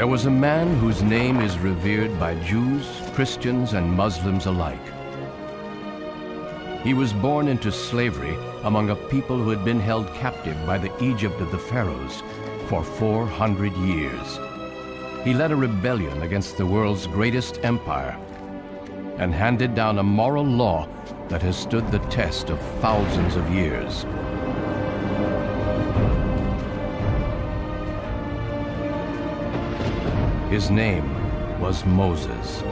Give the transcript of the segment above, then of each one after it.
There was a man whose name is revered by Jews, Christians, and Muslims alike. He was born into slavery among a people who had been held captive by the Egypt of the pharaohs for 400 years. He led a rebellion against the world's greatest empire and handed down a moral law that has stood the test of thousands of years. His name was Moses.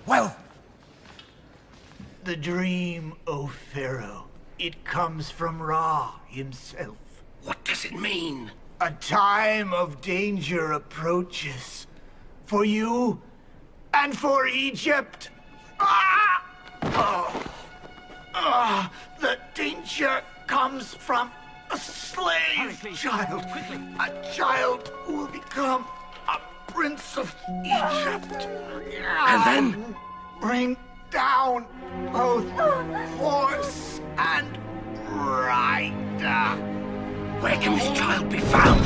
Well, the dream, O Pharaoh, it comes from Ra himself. What does it mean? A time of danger approaches for you and for Egypt. The danger comes from a slave child. A child who will become a prince of Egypt. And then? Bring down both horse and rider. Where can this child be found?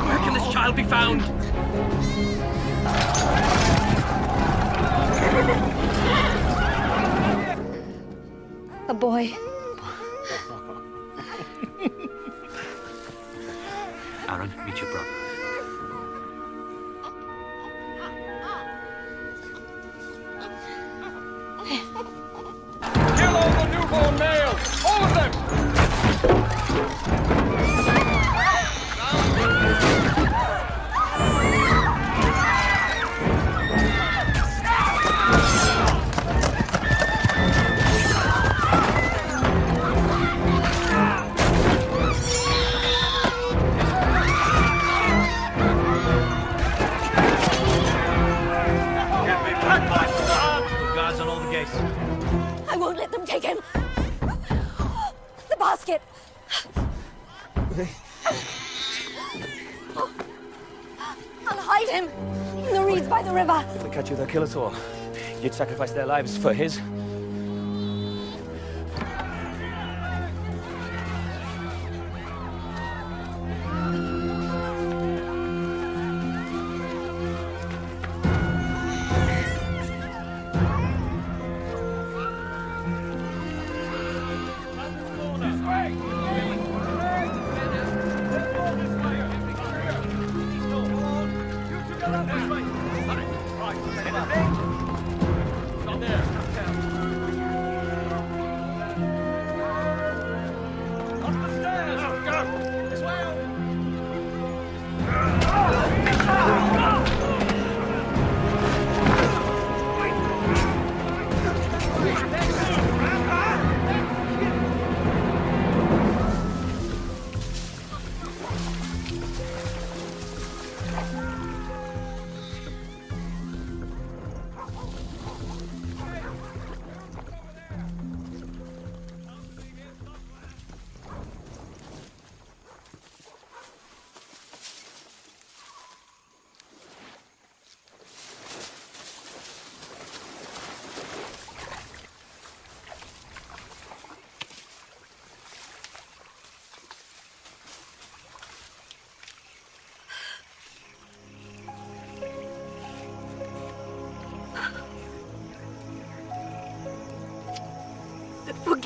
Where can this child be found? A boy. Aaron, meet your brother. Kill all the newborn males! All of them! Guards on all the gates. I won't let them take him. The basket. I'll hide him in the reeds by the river. If they catch you, they'll kill us all. You'd sacrifice their lives for his. Stop there.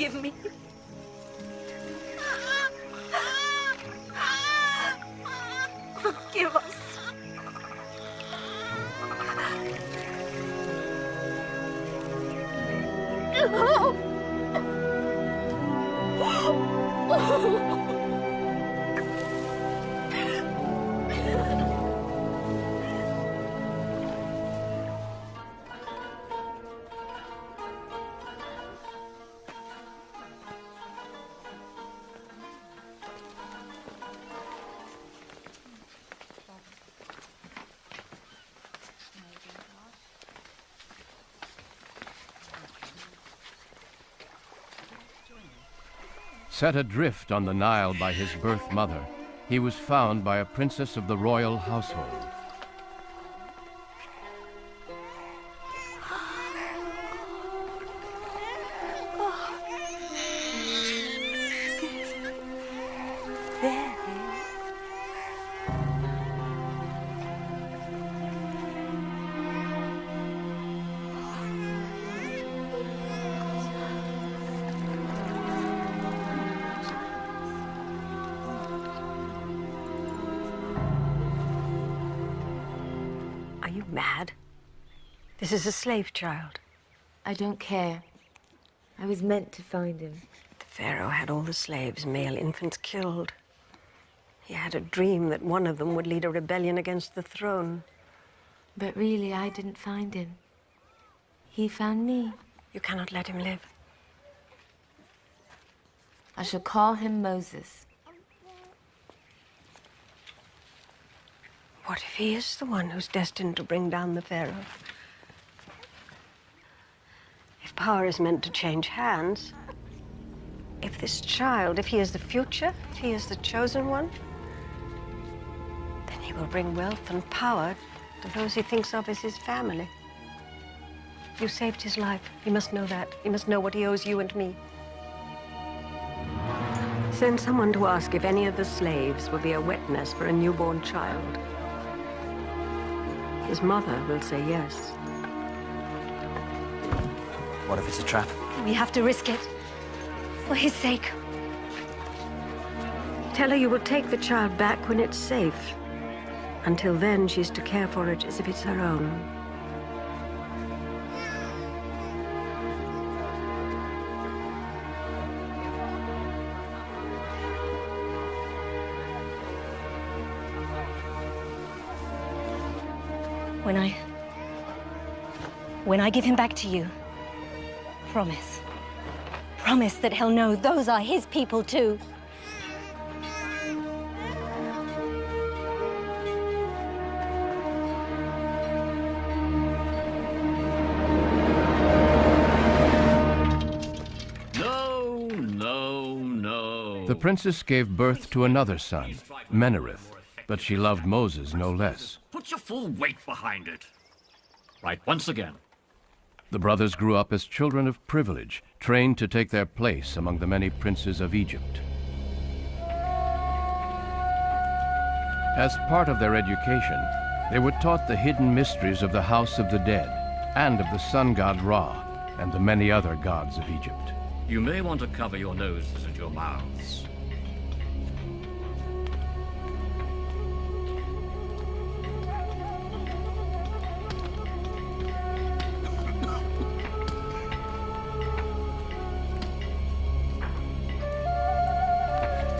Forgive me. Forgive us. Set adrift on the Nile by his birth mother, he was found by a princess of the royal household. Mad? This is a slave child. I don't care. I was meant to find him. The Pharaoh had all the slaves, male infants killed. He had a dream that one of them would lead a rebellion against the throne. But really, I didn't find him. He found me. You cannot let him live. I shall call him Moses. What if he is the one who's destined to bring down the Pharaoh? If power is meant to change hands, if this child, if he is the future, if he is the chosen one, then he will bring wealth and power to those he thinks of as his family. You saved his life. He must know that. He must know what he owes you and me. Send someone to ask if any of the slaves will be a witness for a newborn child. His mother will say yes. What if it's a trap? We have to risk it. For his sake. Tell her you will take the child back when it's safe. Until then, she's to care for it as if it's her own. When I give him back to you, promise that he'll know those are his people too. No. The princess gave birth to another son, Menereth, but she loved Moses no less. Put your full weight behind it. Right, once again. The brothers grew up as children of privilege, trained to take their place among the many princes of Egypt. As part of their education, they were taught the hidden mysteries of the house of the dead, and of the sun god Ra, and the many other gods of Egypt. You may want to cover your noses and your mouths.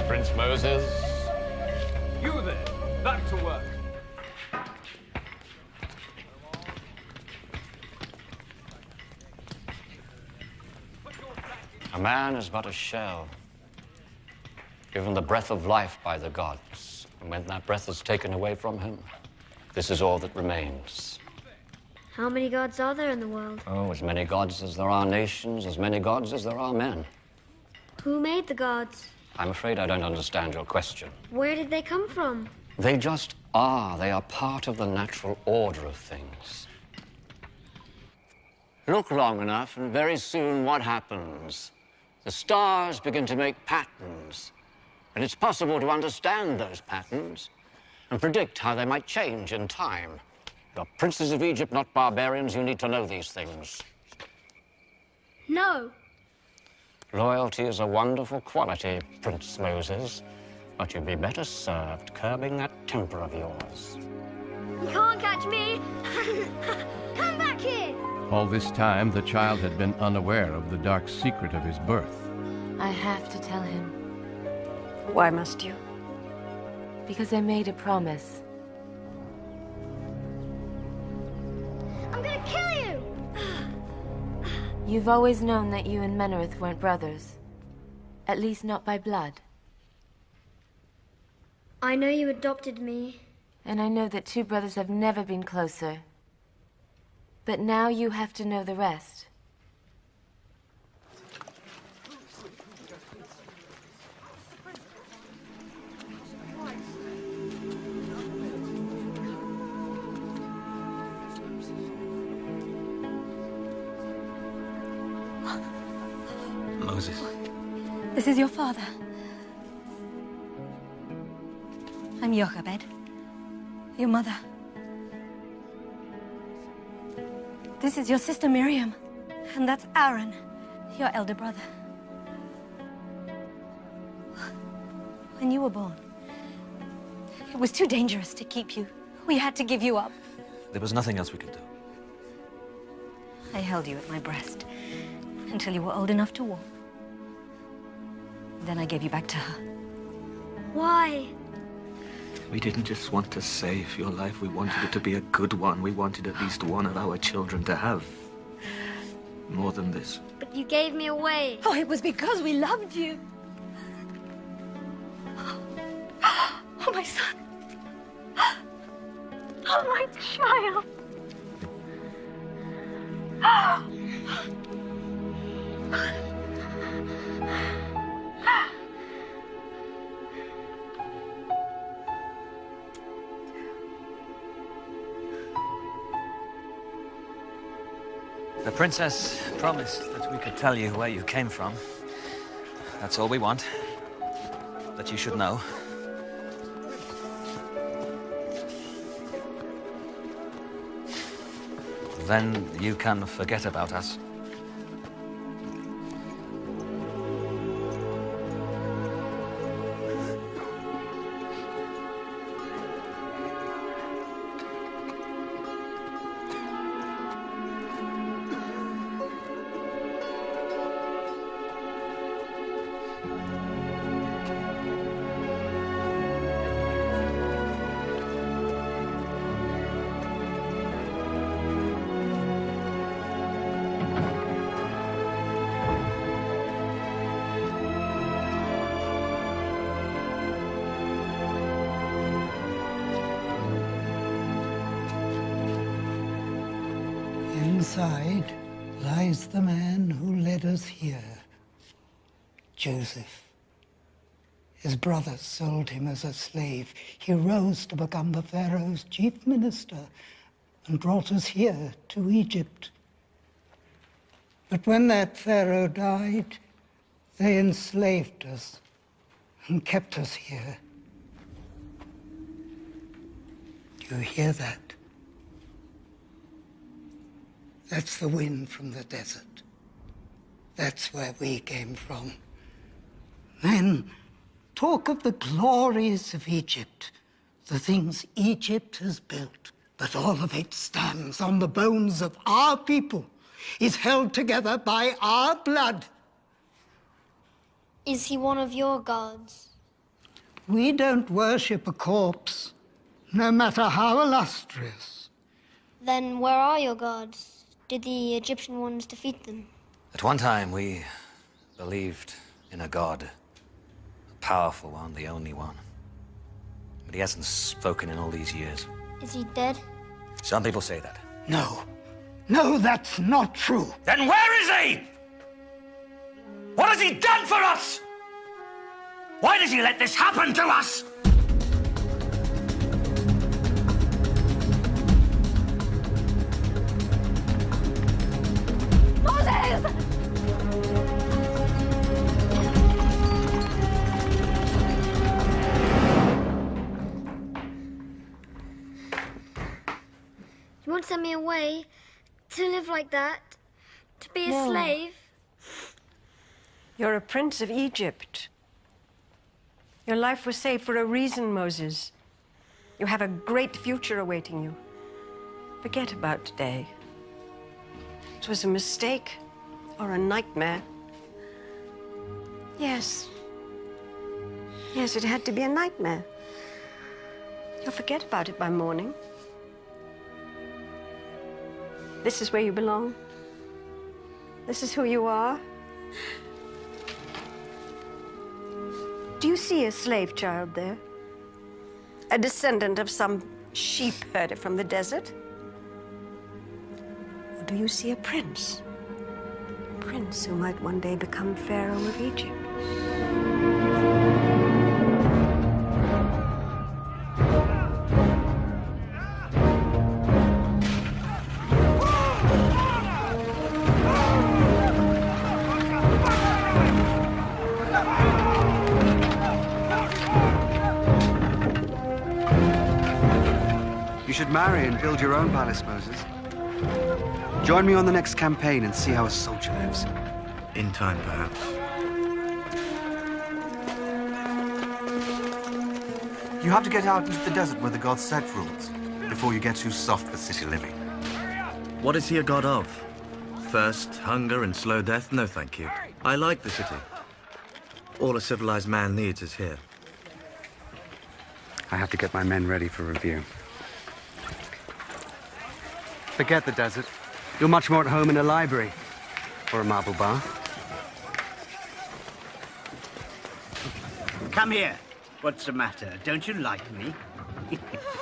Prince Moses. You there, back to work. A man is but a shell, given the breath of life by the gods. And when that breath is taken away from him, this is all that remains. How many gods are there in the world? Oh, as many gods as there are nations, as many gods as there are men. Who made the gods? I'm afraid I don't understand your question. Where did they come from? They just are. They are part of the natural order of things. Look long enough, and very soon what happens? The stars begin to make patterns, and it's possible to understand those patterns and predict how they might change in time. You're princes of Egypt, not barbarians. You need to know these things. No. Loyalty is a wonderful quality, Prince Moses, but you'd be better served curbing that temper of yours. You can't catch me! Come back here! All this time, the child had been unaware of the dark secret of his birth. I have to tell him. Why must you? Because I made a promise. I'm gonna kill you! You've always known that you and Menarith weren't brothers. At least not by blood. I know you adopted me. And I know that two brothers have never been closer. But now you have to know the rest. Moses. This is your father. I'm Jochebed, your mother. This is your sister Miriam, and that's Aaron, your elder brother. When you were born, it was too dangerous to keep you. We had to give you up. There was nothing else we could do. I held you at my breast until you were old enough to walk. Then I gave you back to her. Why? We didn't just want to save your life. We wanted it to be a good one. We wanted at least one of our children to have more than this. But you gave me away. Oh, it was because we loved you. Oh, my son. Oh, my child. The princess promised that we could tell you where you came from. That's all we want. That you should know. Then you can forget about us. Inside lies the man who led us here, Joseph. His brothers sold him as a slave. He rose to become the Pharaoh's chief minister and brought us here to Egypt. But when that Pharaoh died, they enslaved us and kept us here. Do you hear that? That's the wind from the desert. That's where we came from. Men talk of the glories of Egypt, the things Egypt has built. But all of it stands on the bones of our people, is held together by our blood. Is he one of your gods? We don't worship a corpse, no matter how illustrious. Then where are your gods? Did the Egyptian ones defeat them? At one time, we believed in a god. A powerful one, the only one. But he hasn't spoken in all these years. Is he dead? Some people say that. No. No, that's not true. Then where is he? What has he done for us? Why does he let this happen to us? Moses! You want to send me away to live like that? To be a No. slave? You're a prince of Egypt. Your life was saved for a reason, Moses. You have a great future awaiting you. Forget about today. It was a mistake or a nightmare. Yes. Yes, it had to be a nightmare. You'll forget about it by morning. This is where you belong. This is who you are. Do you see a slave child there? A descendant of some sheep herder from the desert? Or do you see a prince? A prince who might one day become Pharaoh of Egypt? You should marry and build your own palace, Moses. Join me on the next campaign and see how a soldier lives. In time, perhaps. You have to get out into the desert where the god Set rules, before you get too soft for city living. What is he a god of? Thirst, hunger, and slow death? No, thank you. I like the city. All a civilized man needs is here. I have to get my men ready for review. Forget the desert. You're much more at home in a library or a marble bath. Come here. What's the matter? Don't you like me?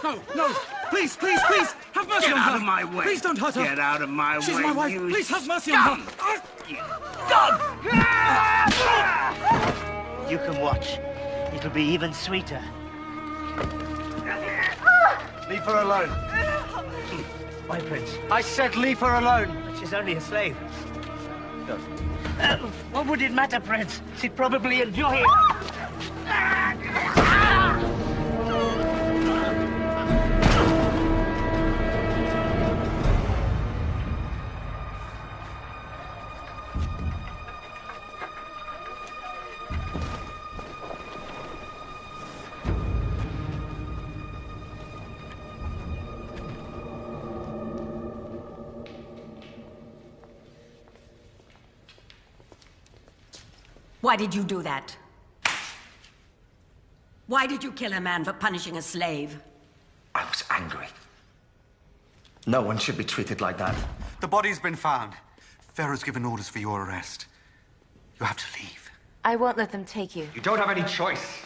No, no! Please, please, please! Have mercy Get on her! out of my way! Please don't hurt her! Get out of my way! She's my wife! You Please have mercy scum! on her! Dog! You can watch. It'll be even sweeter. Leave her alone. My prince. I said leave her alone. But she's only a slave. What would it matter, Prince? She'd probably enjoy it. Why did you do that? Why did you kill a man for punishing a slave? I was angry. No one should be treated like that. The body's been found. Pharaoh's given orders for your arrest. You have to leave. I won't let them take you. You don't have any choice.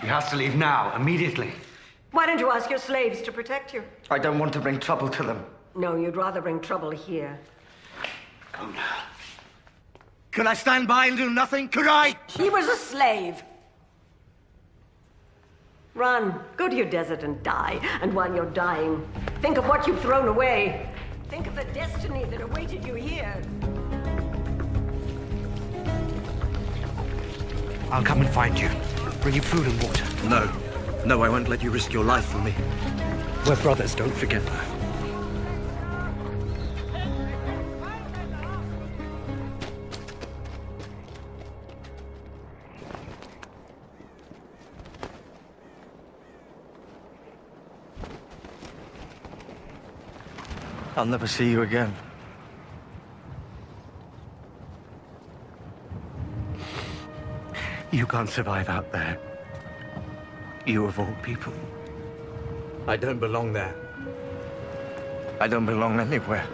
He has to leave now, immediately. Why don't you ask your slaves to protect you? I don't want to bring trouble to them. No, you'd rather bring trouble here. Go now. Could I stand by and do nothing? Could I? He was a slave. Run. Go to your desert and die. And while you're dying, think of what you've thrown away. Think of the destiny that awaited you here. I'll come and find you. Bring you food and water. No. No, I won't let you risk your life for me. We're brothers, don't forget that. I'll never see you again. You can't survive out there. You of all people. I don't belong there. I don't belong anywhere.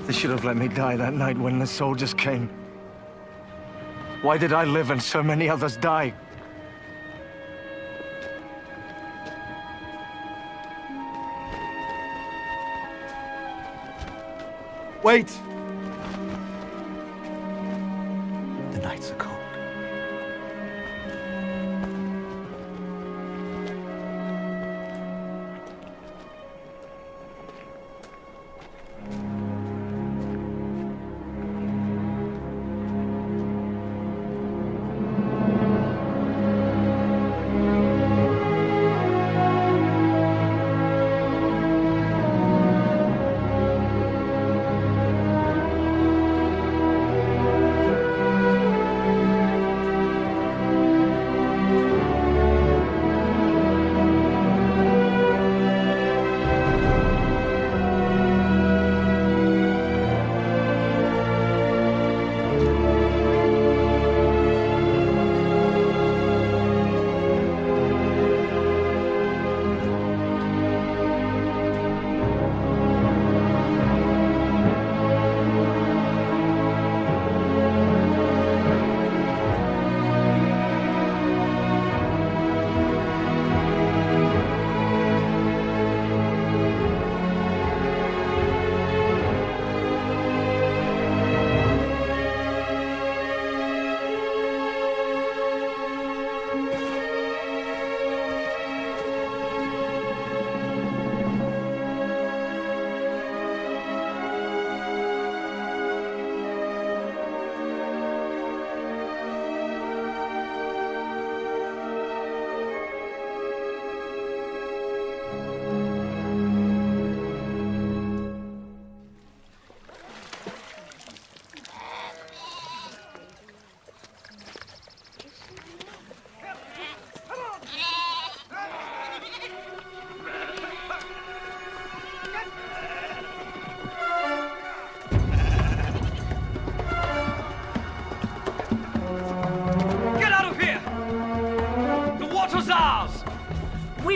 They should have let me die that night when the soldiers came. Why did I live and so many others die? Wait! The nights are cold.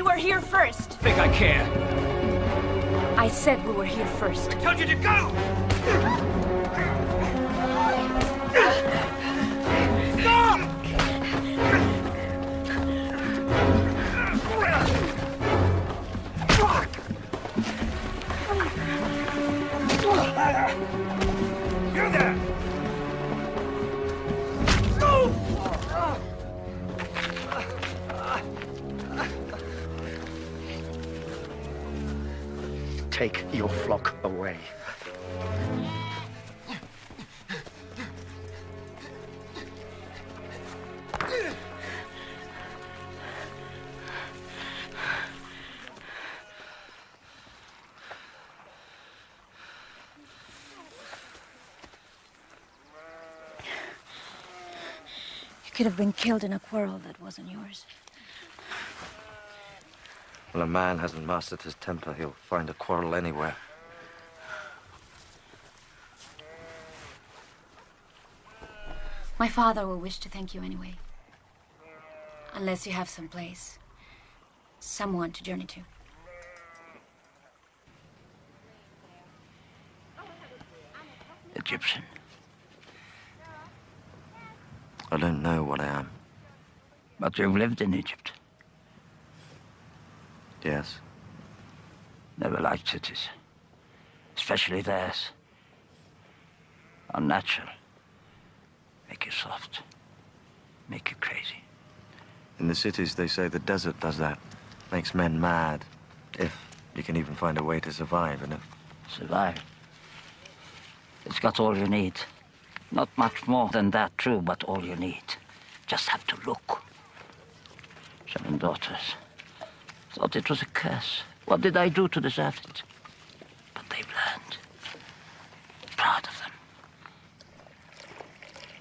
We were here first. Think I care? I said we were here first. I told you to go! Stop! You there! Take your flock away. You could have been killed in a quarrel that wasn't yours. When a man hasn't mastered his temper, he'll find a quarrel anywhere. My father will wish to thank you anyway. Unless you have some place, someone to journey to. Egyptian. I don't know what I am. But you've lived in Egypt. Yes. Never liked cities. Especially theirs. Unnatural. Make you soft. Make you crazy. In the cities, they say the desert does that. Makes men mad. If you can even find a way to survive in it. Survive? It's got all you need. Not much more than that, true, but all you need. Just have to look. 7 daughters. Thought it was a curse. What did I do to deserve it? But they've learned. Proud of them.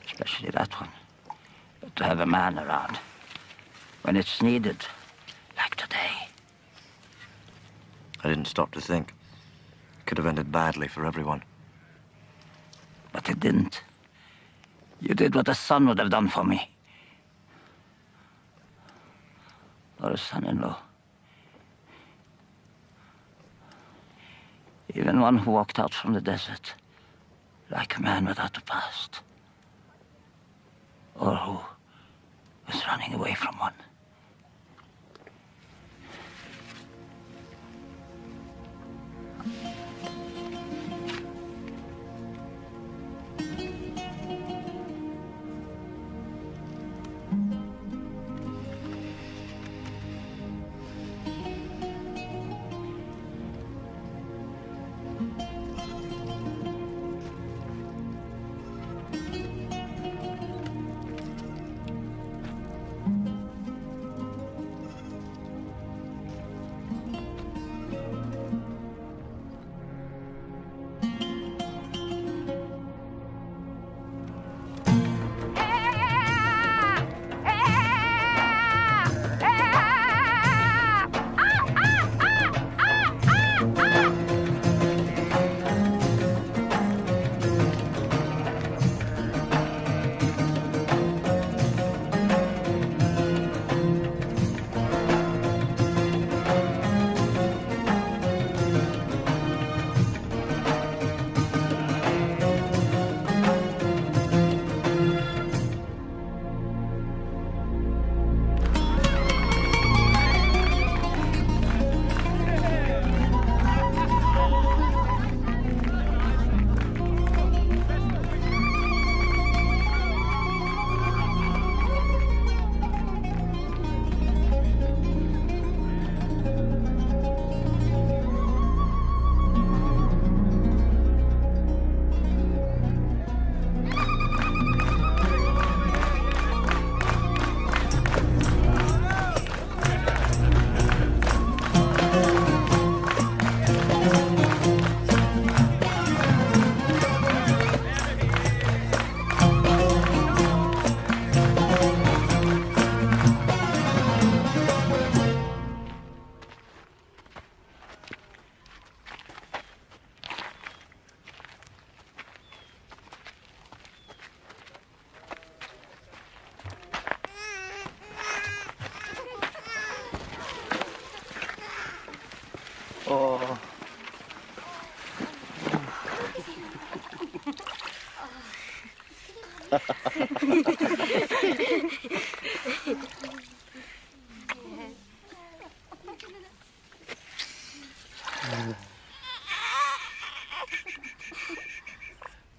Especially that one. But to have a man around. When it's needed. Like today. I didn't stop to think. It could have ended badly for everyone. But it didn't. You did what a son would have done for me. Or a son-in-law. Even one who walked out from the desert, like a man without a past. Or who was running away from one.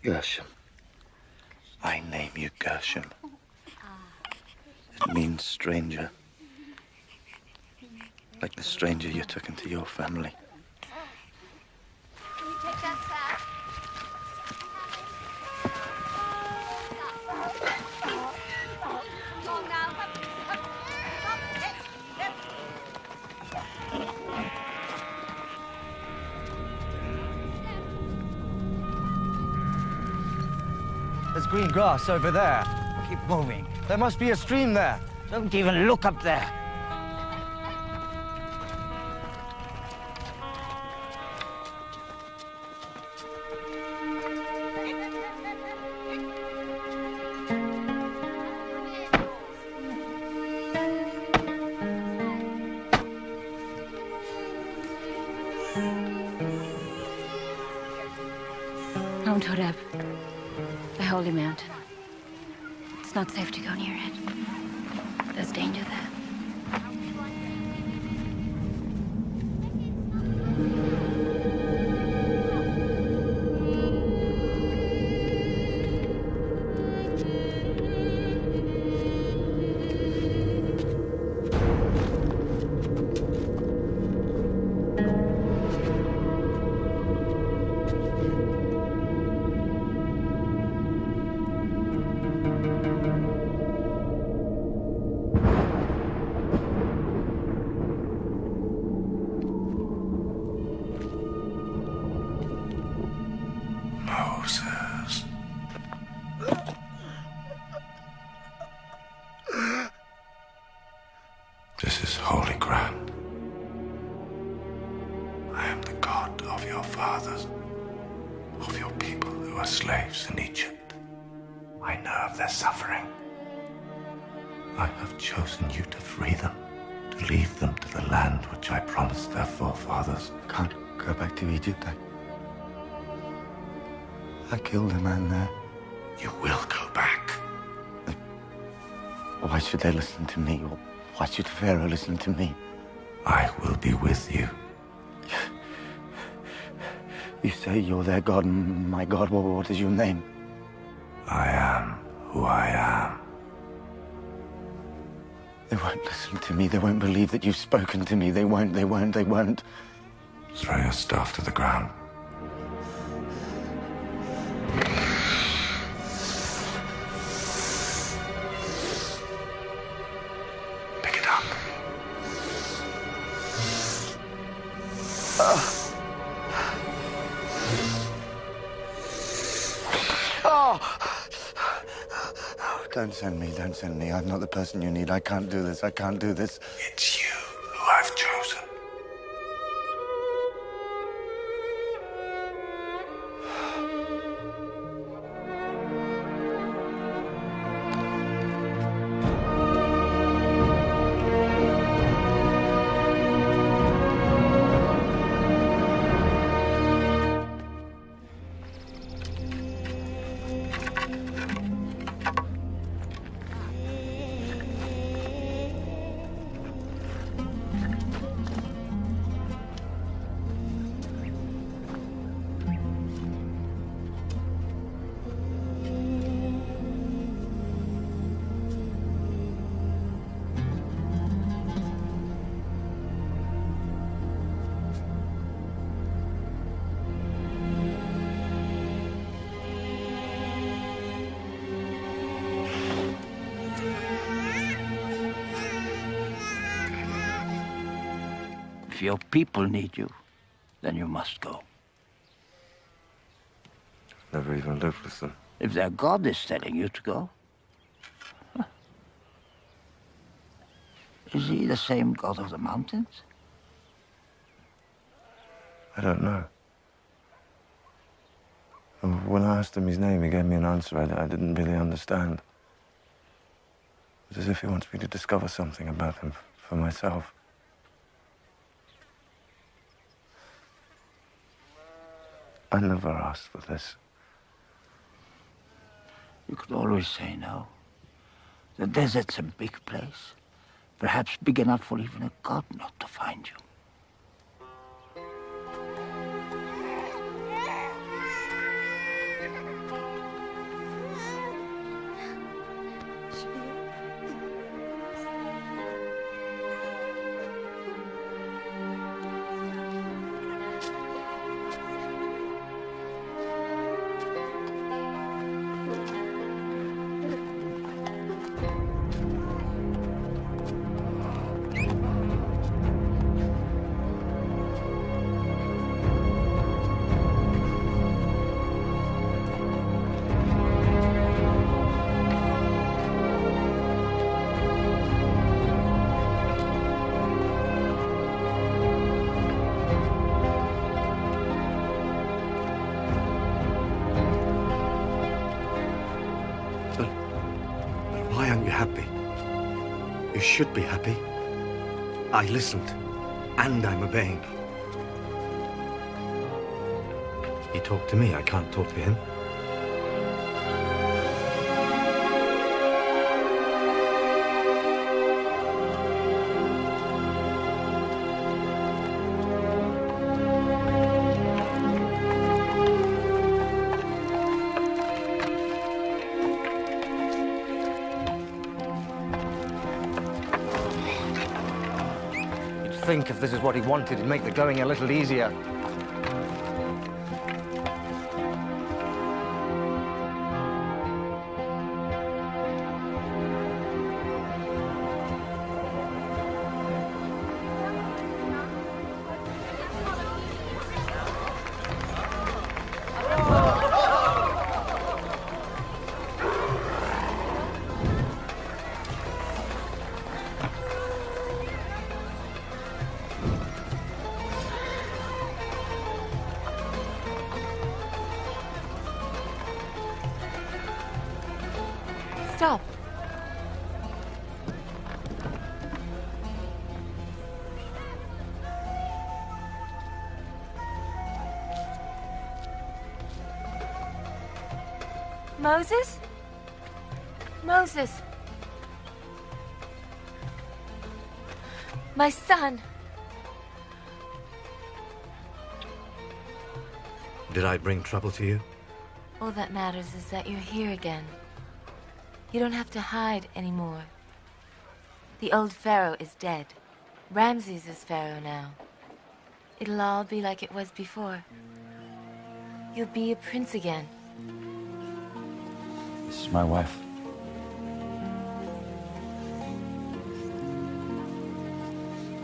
Gershom. I name you Gershom. It means stranger. Like the stranger you took into your family. Can you take that sack? Come on now. There's green grass over there. Keep moving. There must be a stream there. Don't even look up there. Mount Horeb, the holy mountain. It's not safe to go near it. There's danger there. Moses. This is holy ground. I am the God of your fathers, of your people who are slaves in Egypt. I know of their suffering. I have chosen you to free them, to lead them to the land which I promised their forefathers. Can't go back to Egypt. I killed a man there. You will go back. Why should they listen to me? Or why should Pharaoh listen to me? I will be with you. You say you're their God, my God. What is your name? I am who I am. They won't listen to me. They won't believe that you've spoken to me. They won't. Throw your staff to the ground. Pick it up. Don't send me. I'm not the person you need. I can't do this. It's you who I've chosen. If your people need you, then you must go. Never even lived with them. If their God is telling you to go, is he the same God of the mountains? I don't know. When I asked him his name, he gave me an answer I didn't really understand. It's as if he wants me to discover something about him for myself. I never asked for this. You could always say no. The desert's a big place. Perhaps big enough for even a god not to find you. Why aren't you happy? You should be happy. I listened, and I'm obeying. He talked to me, I can't talk to him. Think if this is what he wanted, it'd make the going a little easier. Stop. Moses? Moses. My son. Did I bring trouble to you? All that matters is that you're here again. You don't have to hide anymore. The old Pharaoh is dead. Ramses is Pharaoh now. It'll all be like it was before. You'll be a prince again. This is my wife.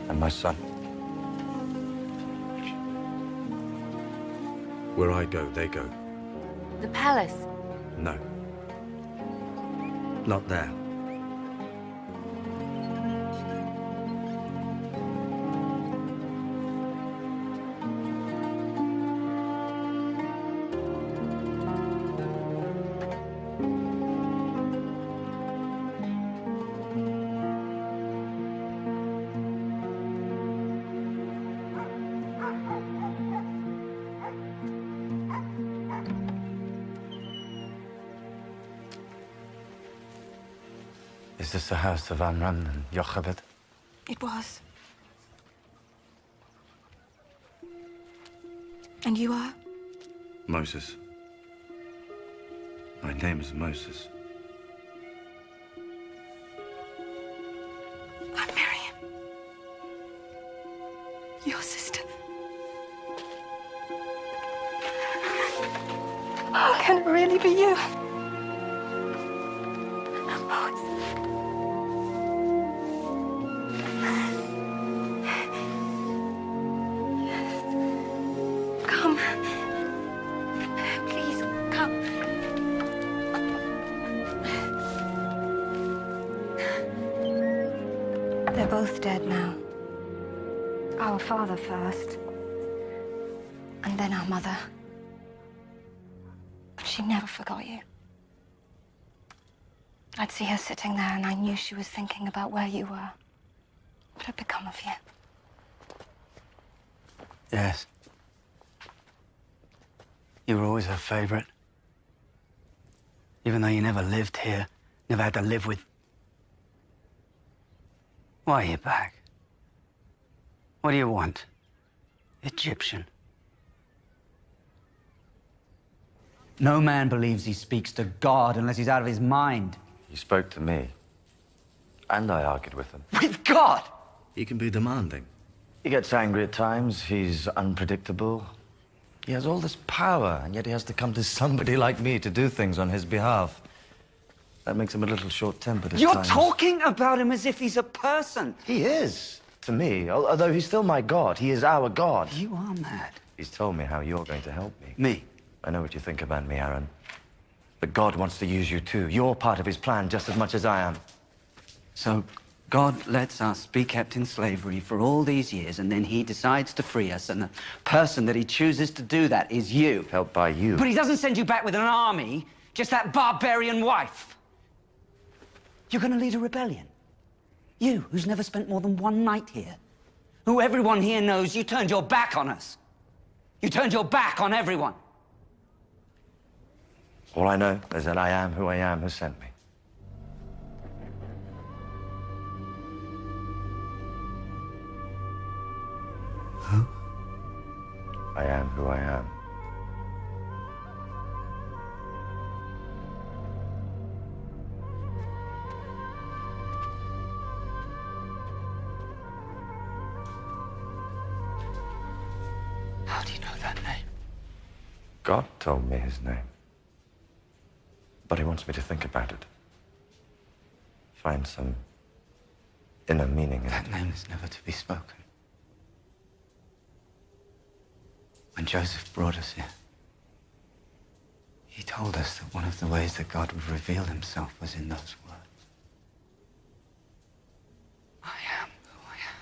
And my son. Where I go, they go. The palace. No. Not there. Is this the house of Amram and Jochebed? It was. And you are? Moses. My name is Moses. I'm Miriam. Your sister. How can it really be you? Come. Please, come. They're both dead now. Our father first, and then our mother. But she never forgot you. I'd see her sitting there, and I knew she was thinking about where you were. What had become of you? Yes. You were always her favorite. Even though you never lived here, never had to live with... Why are you back? What do you want? Egyptian. No man believes he speaks to God unless he's out of his mind. He spoke to me. And I argued with him. With God? He can be demanding. He gets angry at times. He's unpredictable. He has all this power, and yet he has to come to somebody like me to do things on his behalf. That makes him a little short-tempered at You're times. talking about him as if he's a person. He is, to me. Although he's still my God. He is our God. You are mad. He's told me how you're going to help me. Me? I know what you think about me, Aaron. But God wants to use you too. You're part of his plan just as much as I am. So God lets us be kept in slavery for all these years, and then he decides to free us, and the person that he chooses to do that is you. Helped by you. But he doesn't send you back with an army, just that barbarian wife. You're going to lead a rebellion. You, who's never spent more than one night here. Who everyone here knows you turned your back on us. You turned your back on everyone. All I know is that I am who I am who sent me. Who? I am who I am. How do you know that name? God told me his name. But he wants me to think about it. Find some inner meaning in it. That name is never to be spoken. When Joseph brought us here, he told us that one of the ways that God would reveal himself was in those words. I am who I am.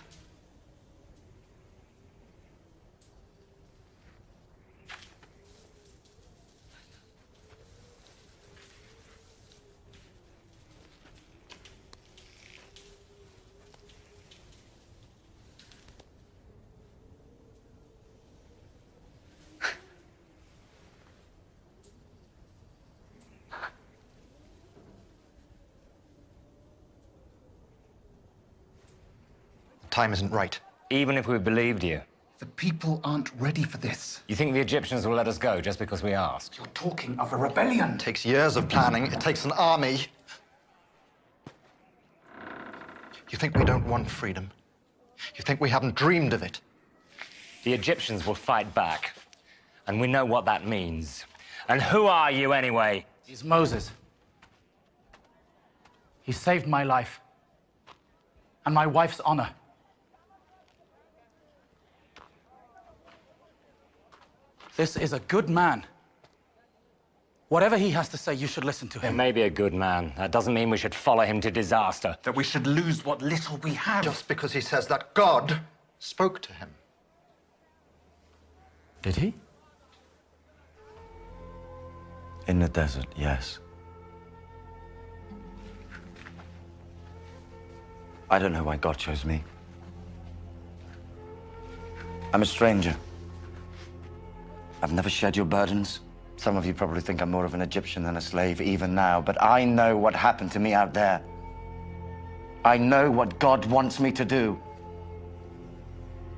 Time isn't right. Even if we believed you. The people aren't ready for this. You think the Egyptians will let us go just because we asked? You're talking of a rebellion. It takes years of planning. It takes an army. You think we don't want freedom? You think we haven't dreamed of it? The Egyptians will fight back. And we know what that means. And who are you anyway? He's Moses. He saved my life. And my wife's honor. This is a good man. Whatever he has to say, you should listen to him. He may be a good man. That doesn't mean we should follow him to disaster. That we should lose what little we have. Just because he says that God spoke to him. Did he? In the desert, yes. I don't know why God chose me. I'm a stranger. I've never shared your burdens. Some of you probably think I'm more of an Egyptian than a slave, even now, but I know what happened to me out there. I know what God wants me to do.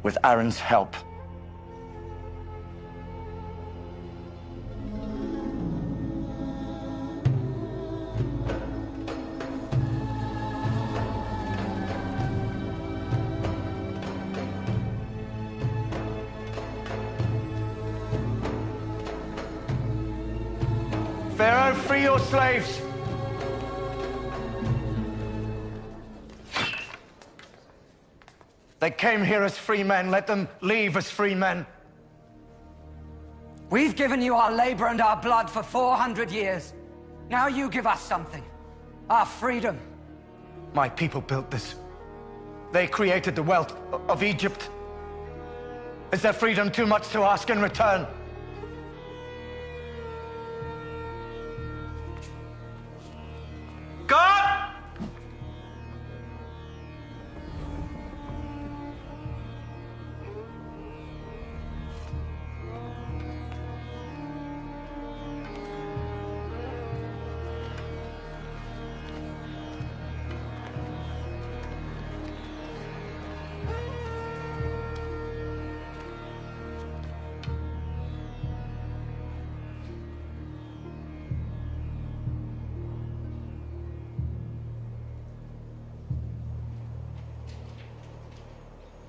With Aaron's help. Pharaoh, free your slaves! They came here as free men. Let them leave as free men. We've given you our labor and our blood for 400 years. Now you give us something. Our freedom. My people built this. They created the wealth of Egypt. Is their freedom too much to ask in return? God!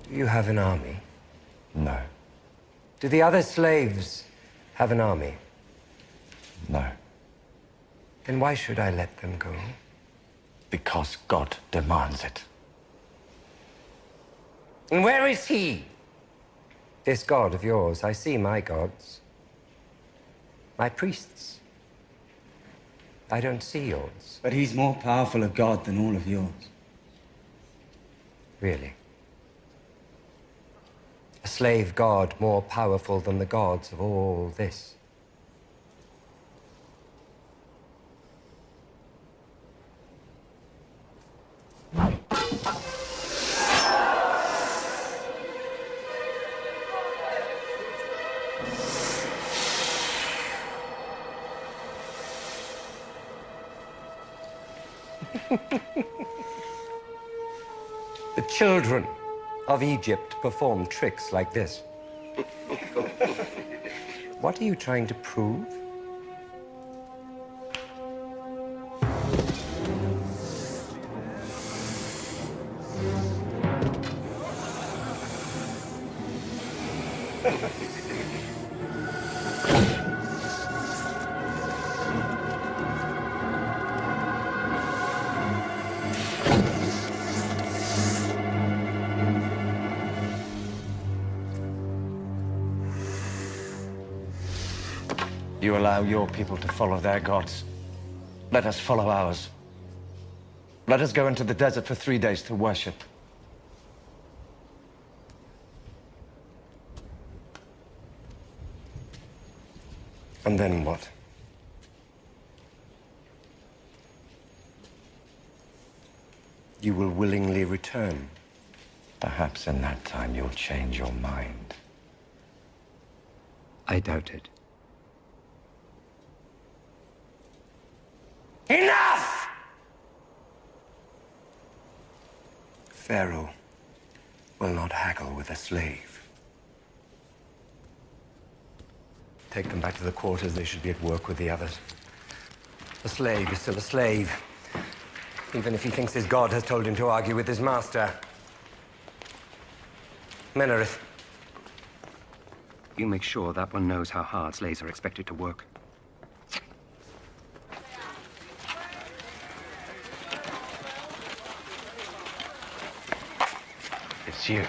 Do you have an army? No. Do the other slaves have an army? No. Then why should I let them go? Because God demands it. And where is he? This God of yours. I see my gods. My priests. I don't see yours. But he's more powerful a god than all of yours. Really? A slave god more powerful than the gods of all this? The children of Egypt perform tricks like this. What are you trying to prove? You allow your people to follow their gods. Let us follow ours. Let us go into the desert for 3 days to worship. And then what? You will willingly return. Perhaps in that time you'll change your mind. I doubt it. Enough! Pharaoh will not haggle with a slave. Take them back to the quarters. They should be at work with the others. A slave is still a slave, even if he thinks his God has told him to argue with his master. Menarith, you make sure that one knows how hard slaves are expected to work. It's you.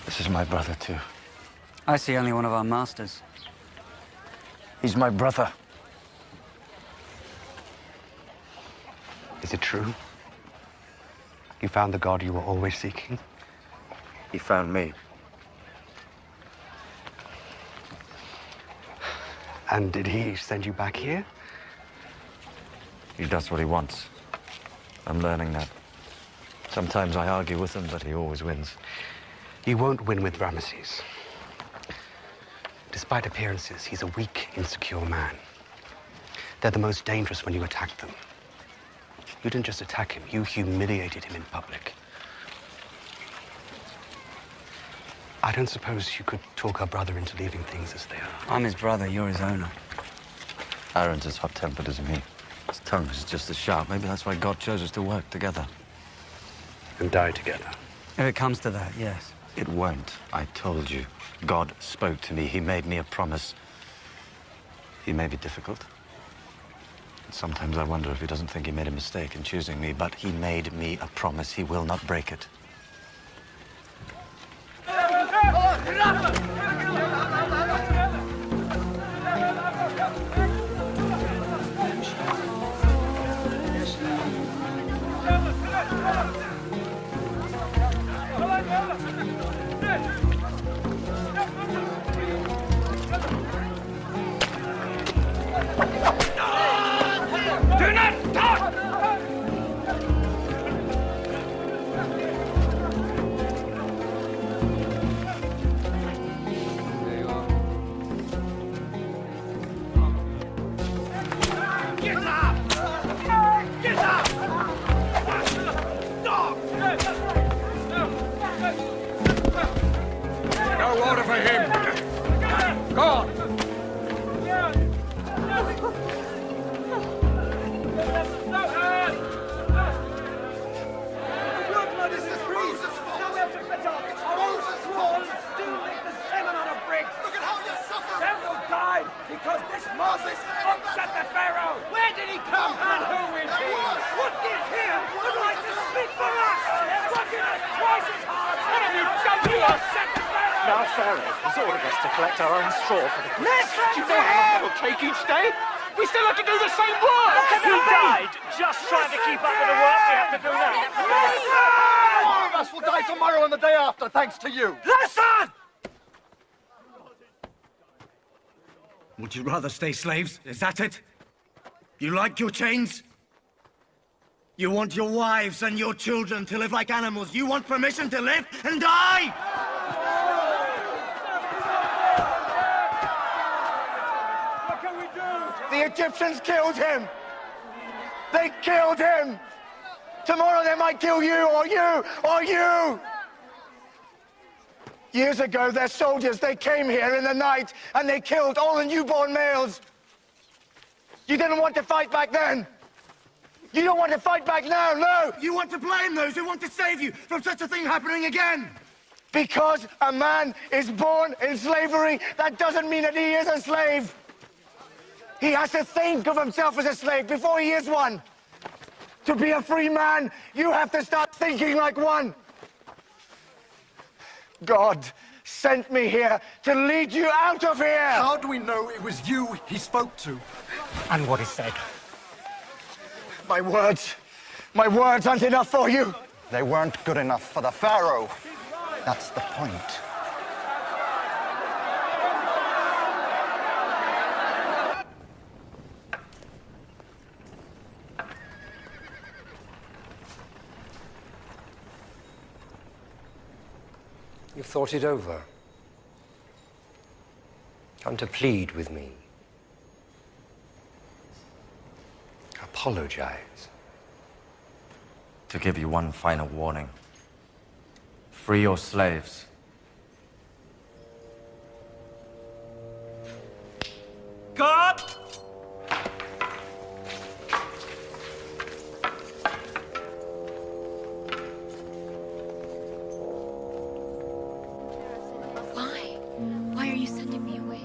This is my brother, too. I see only one of our masters. He's my brother. Is it true? You found the God you were always seeking? He found me. And did he send you back here? He does what he wants. I'm learning that. Sometimes I argue with him, but he always wins. You won't win with Ramesses. Despite appearances, he's a weak, insecure man. They're the most dangerous when you attack them. You didn't just attack him, you humiliated him in public. I don't suppose you could talk our brother into leaving things as they are. I'm his brother, you're his owner. Aaron's as hot-tempered as me. His tongue is just as sharp. Maybe that's why God chose us to work together. And die together. If it comes to that, yes. It won't. I told you. God spoke to me. He made me a promise. He may be difficult. Sometimes I wonder if he doesn't think he made a mistake in choosing me, but he made me a promise. He will not break it. Do not talk! Get up! Get up! Dog! No order for him! Go on! Our Pharaoh has ordered us to collect our own straw for the... Listen to him! It'll take each day. We still have to do the same work! He died just trying to keep up with the work we have to do now. More of us will die tomorrow and the day after, thanks to you. Listen! Would you rather stay slaves? Is that it? You like your chains? You want your wives and your children to live like animals. You want permission to live and die! What can we do? The Egyptians killed him! They killed him! Tomorrow they might kill you, or you, or you! Years ago, their soldiers, they came here in the night and they killed all the newborn males. You didn't want to fight back then. You don't want to fight back now, no! You want to blame those who want to save you from such a thing happening again! Because a man is born in slavery, that doesn't mean that he is a slave. He has to think of himself as a slave before he is one. To be a free man, you have to start thinking like one. God sent me here to lead you out of here! How do we know it was you he spoke to? And what he said. My words aren't enough for you. They weren't good enough for the Pharaoh. That's the point. You've thought it over. Come to plead with me. Apologize. To give you one final warning. Free your slaves. God! Why are you sending me away?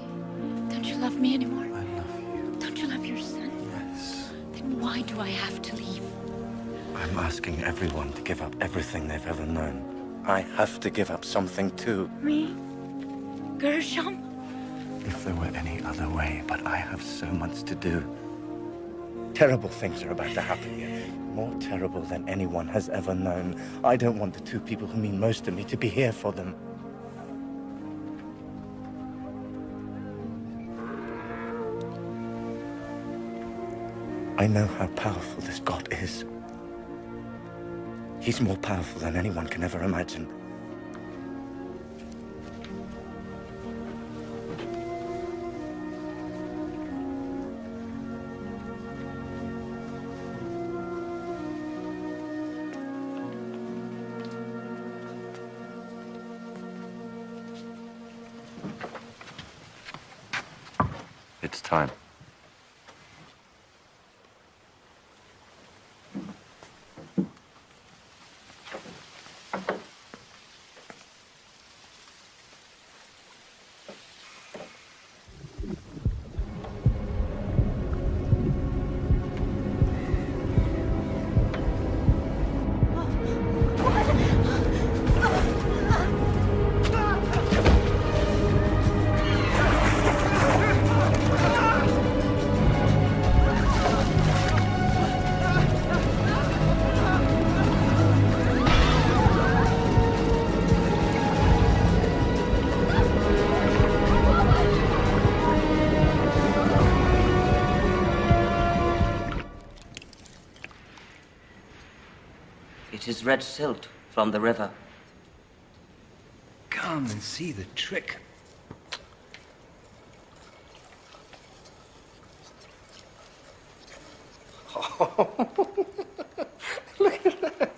Don't you love me anymore? I love you. Don't you love your son? Yes. Then why do I have to leave? I'm asking everyone to give up everything they've ever known. I have to give up something too. Me? Gershom? If there were any other way, but I have so much to do. Terrible things are about to happen here. More terrible than anyone has ever known. I don't want the two people who mean most to me to be here for them. I know how powerful this God is. He's more powerful than anyone can ever imagine. It's time. It is red silt from the river. Come and see the trick. Look at that.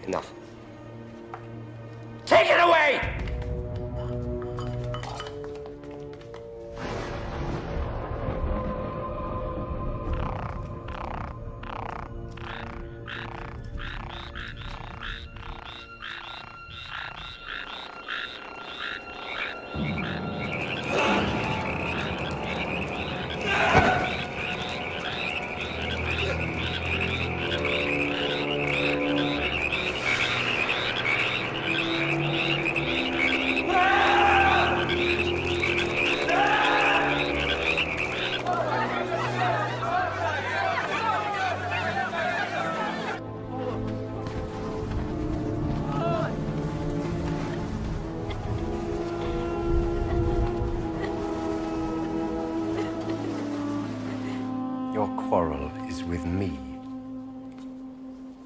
Enough. Take it away! quarrel is with me.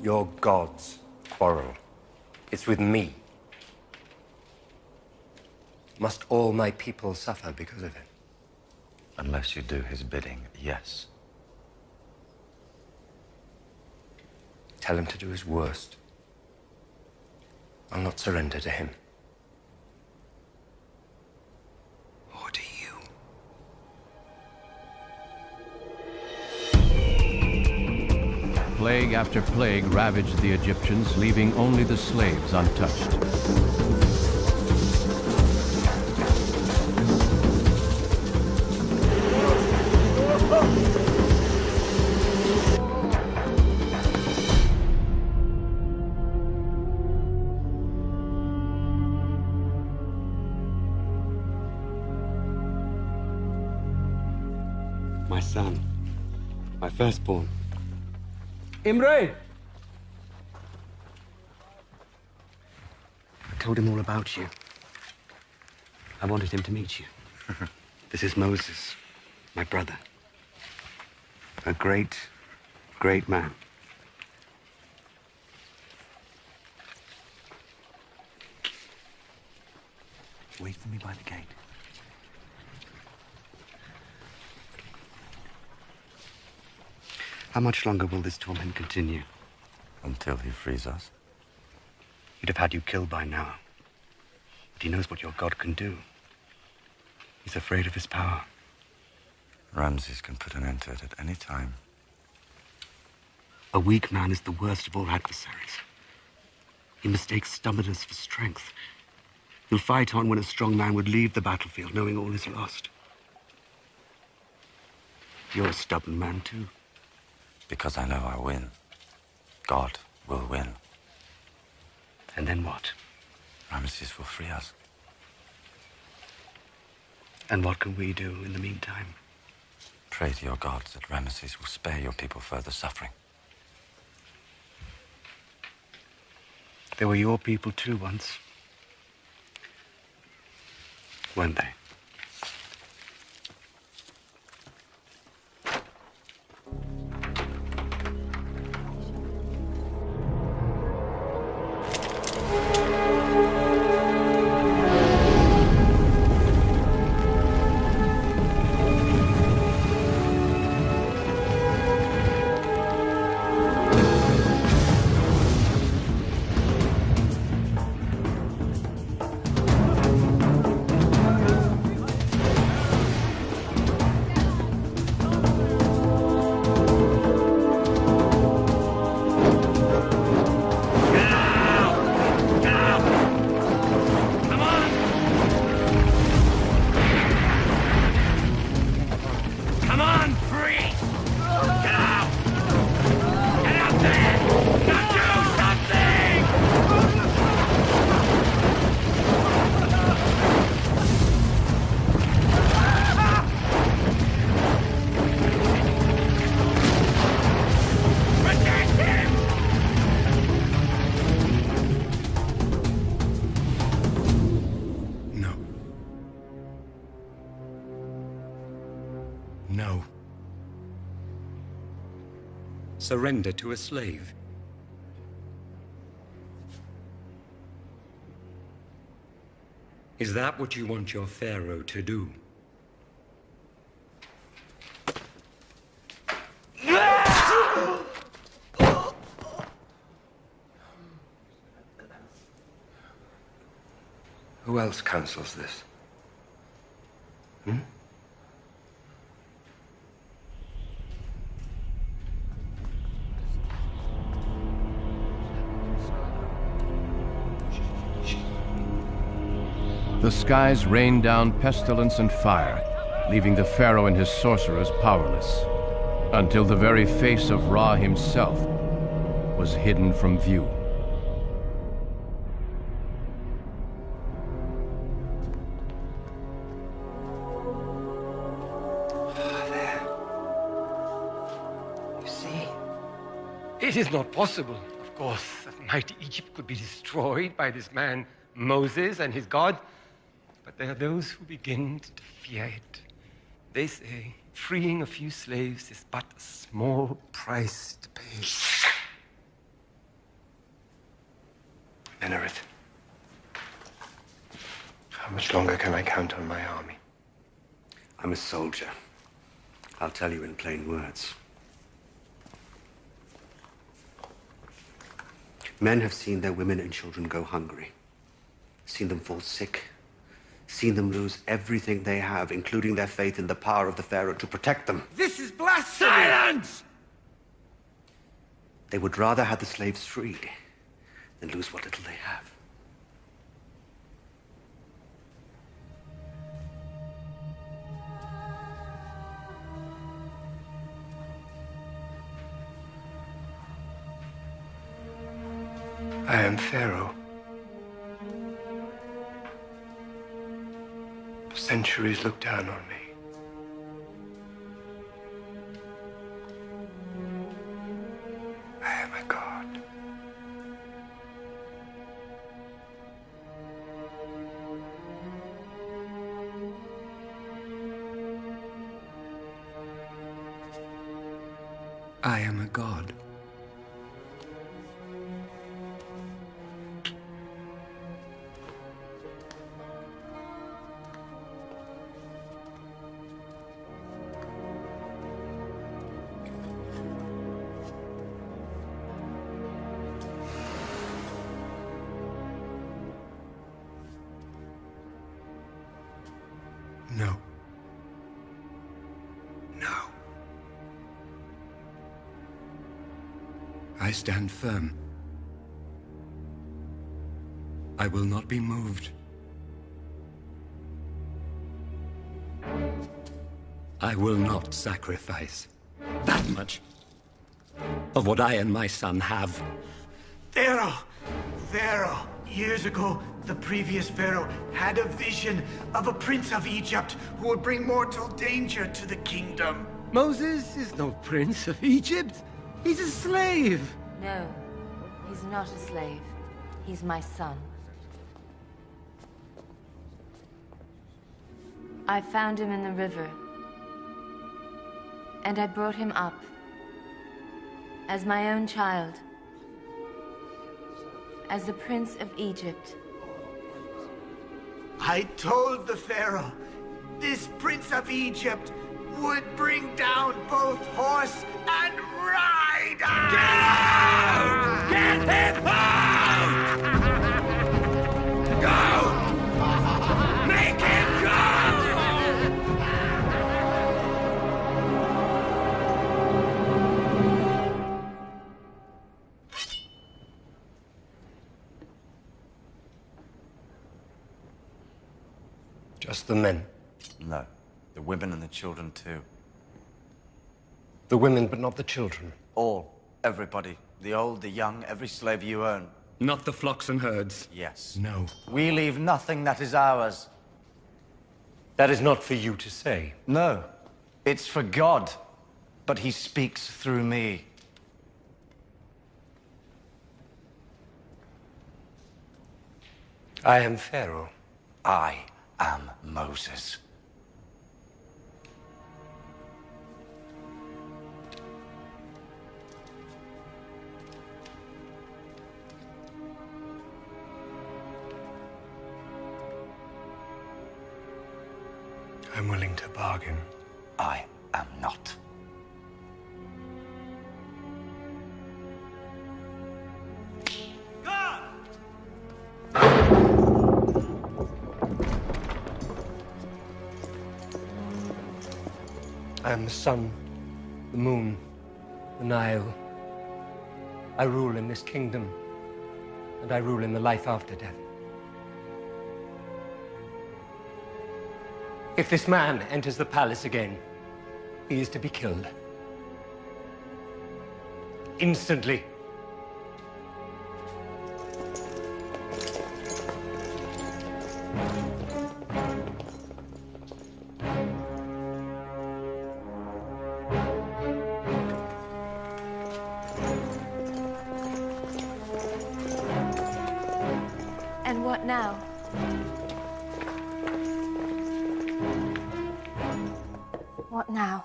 Your God's quarrel. It's with me. Must all my people suffer because of it? Unless you do his bidding, yes. Tell him to do his worst. I'll not surrender to him. Or to you. Plague after plague ravaged the Egyptians, leaving only the slaves untouched. My son, my firstborn. Imre! I told him all about you. I wanted him to meet you. This is Moses, my brother. A great, great man. Wait for me by the gate. How much longer will this torment continue? Until he frees us. He'd have had you killed by now. But he knows what your God can do. He's afraid of his power. Ramses can put an end to it at any time. A weak man is the worst of all adversaries. He mistakes stubbornness for strength. He'll fight on when a strong man would leave the battlefield knowing all is lost. You're a stubborn man, too. Because I know I win. God will win. And then what? Ramses will free us. And what can we do in the meantime? Pray to your gods that Ramses will spare your people further suffering. They were your people too once. Weren't they? No. Surrender to a slave. Is that what you want your Pharaoh to do? Who else counsels this? The skies rained down pestilence and fire, leaving the Pharaoh and his sorcerers powerless, until the very face of Ra himself was hidden from view. It is not possible, of course, that mighty Egypt could be destroyed by this man, Moses, and his God. But there are those who begin to fear it. They say, freeing a few slaves is but a small price to pay. Menerith, how much longer can I count on my army? I'm a soldier. I'll tell you in plain words. Men have seen their women and children go hungry, seen them fall sick, seen them lose everything they have, including their faith in the power of the Pharaoh to protect them. This is blasphemy! Silence! They would rather have the slaves freed than lose what little they have. I am Pharaoh. Centuries look down on me. I am a god. I am a god. No. No. I stand firm. I will not be moved. I will not sacrifice that much of what I and my son have. Pharaoh! Pharaoh! Years ago, the previous Pharaoh had a vision of a prince of Egypt who would bring mortal danger to the kingdom. Moses is no prince of Egypt. He's a slave. No, he's not a slave. He's my son. I found him in the river, and I brought him up as my own child, as the Prince of Egypt. I told the Pharaoh this Prince of Egypt would bring down both horse and rider! Get out! Get him out! Go! Make him go! Just the men. No. The women and the children, too. The women, but not the children. All. Everybody. The old, the young, every slave you own. Not the flocks and herds. Yes. No. We leave nothing that is ours. That is not for you to say. No. It's for God. But he speaks through me. I am Pharaoh. I am Moses. I'm willing to bargain. I am not. I am the sun, the moon, the Nile. I rule in this kingdom, and I rule in the life after death. If this man enters the palace again, he is to be killed. Instantly. And what now? What now?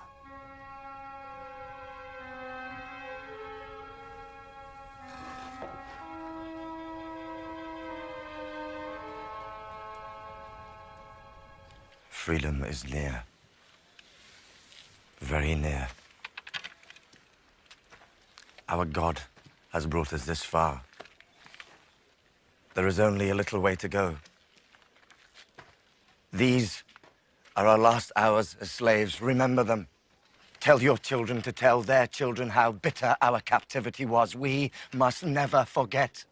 Freedom is near. Very near. Our God has brought us this far. There is only a little way to go. These are our last hours as slaves. Remember them. Tell your children to tell their children how bitter our captivity was. We must never forget.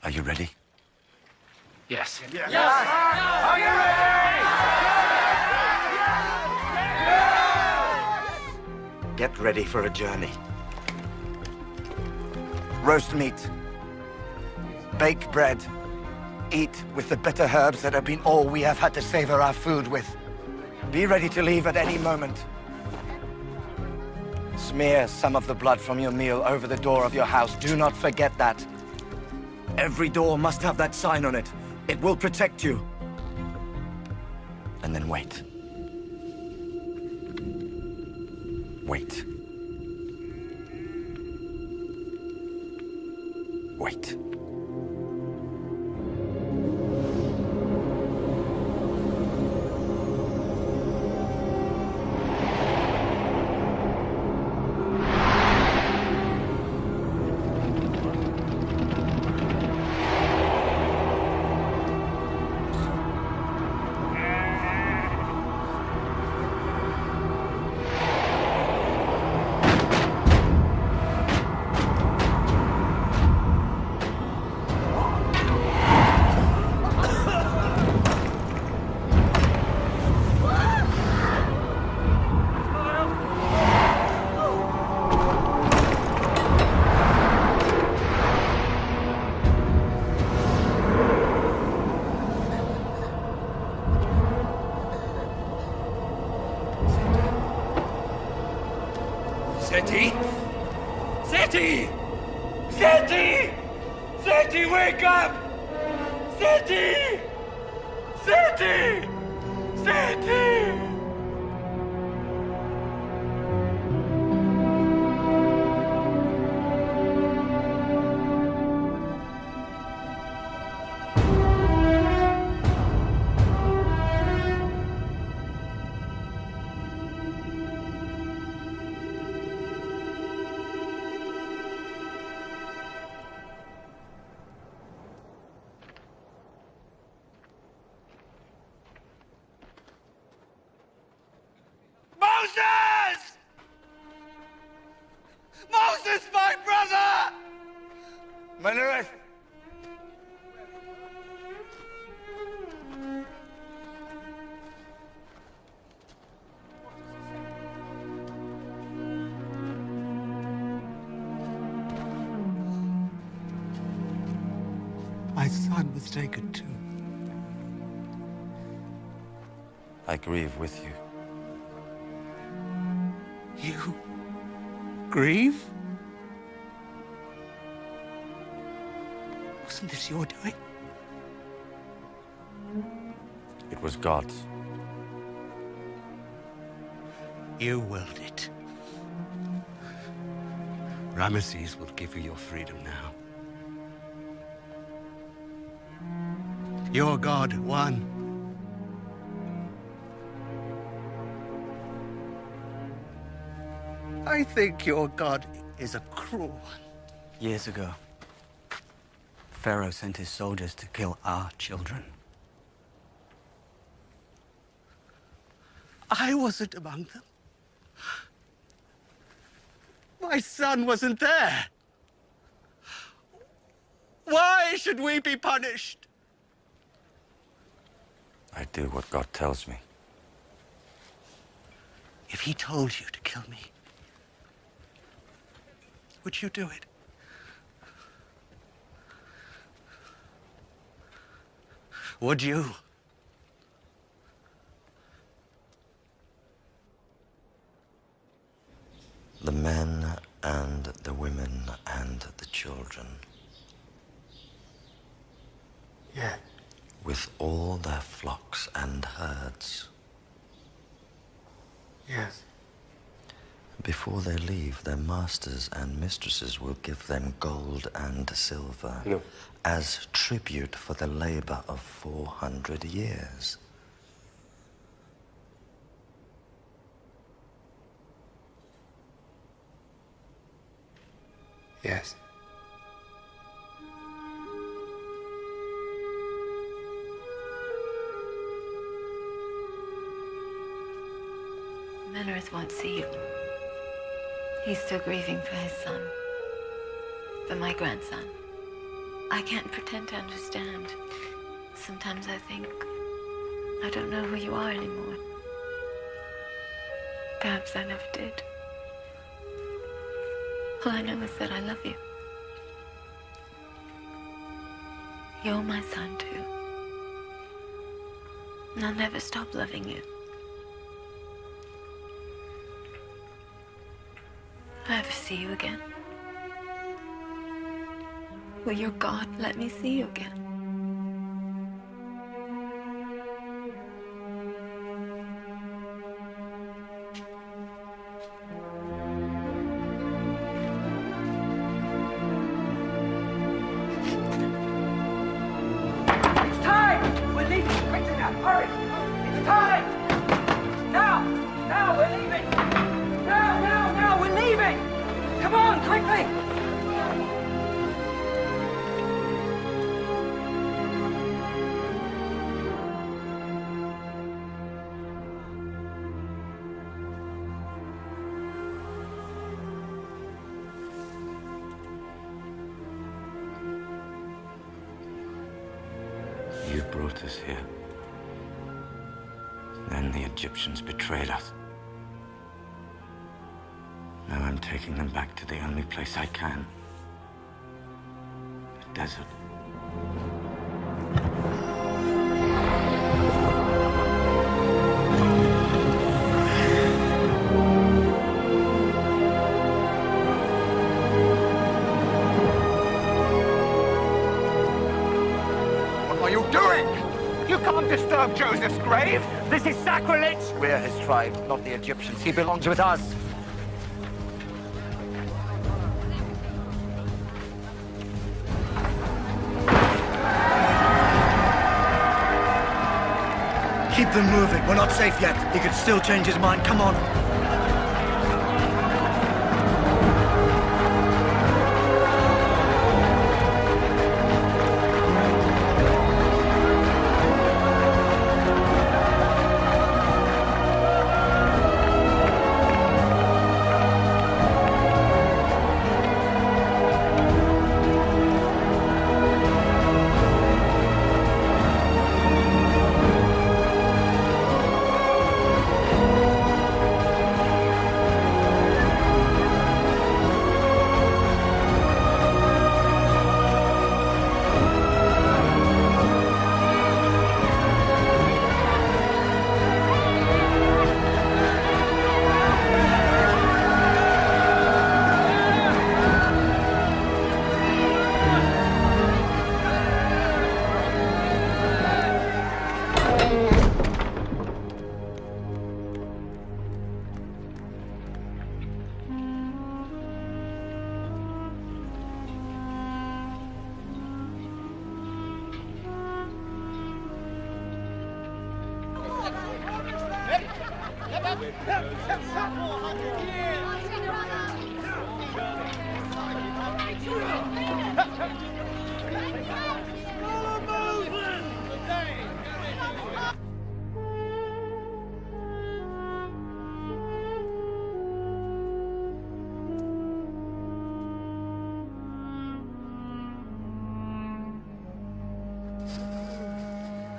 Are you ready? Yes. Yes! Are you ready? Get ready for a journey. Roast meat. Bake bread. Eat with the bitter herbs that have been all we have had to savor our food with. Be ready to leave at any moment. Smear some of the blood from your meal over the door of your house. Do not forget that. Every door must have that sign on it. It will protect you. And then wait. Wait. Wait. Seti! Seti! Seti! Seti, wake up! Seti! Seti! Seti! Moses! Moses, my brother! Manurith! My son was taken too. I grieve with you. You grieve? Wasn't this your doing? It was God's. You willed it. Ramesses will give you your freedom now. Your God won. I think your God is a cruel one. Years ago, Pharaoh sent his soldiers to kill our children. I wasn't among them. My son wasn't there. Why should we be punished? I do what God tells me. If he told you to kill me, would you do it? Would you? The men and the women and the children. Yeah. with all their flocks and herds. Yes. Before they leave, their masters and mistresses will give them gold and silver as tribute for the labor of 400 years. Yes. Menrith won't see you. He's still grieving for his son, for my grandson. I can't pretend to understand. Sometimes I think I don't know who you are anymore. Perhaps I never did. All I know is that I love you. You're my son, too. And I'll never stop loving you. Will I ever see you again? Will your God let me see you again? It's time! We're leaving! Quickly now! Hurry! It's time! Now! Now! We're leaving! Now! We're leaving! Come on, quickly! You brought us here. Then the Egyptians betrayed us. Now I'm taking them back to the only place I can. The desert. What are you doing? You can't disturb Joseph's grave! This is sacrilege! We're his tribe, not the Egyptians. He belongs with us. Keep them moving. We're not safe yet. He could still change his mind. Come on.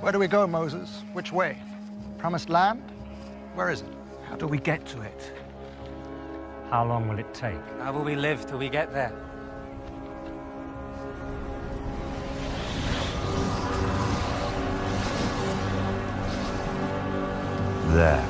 Where do we go, Moses? Which way? Promised land? Where is it? How do we get to it? How long will it take? How will we live till we get there? There.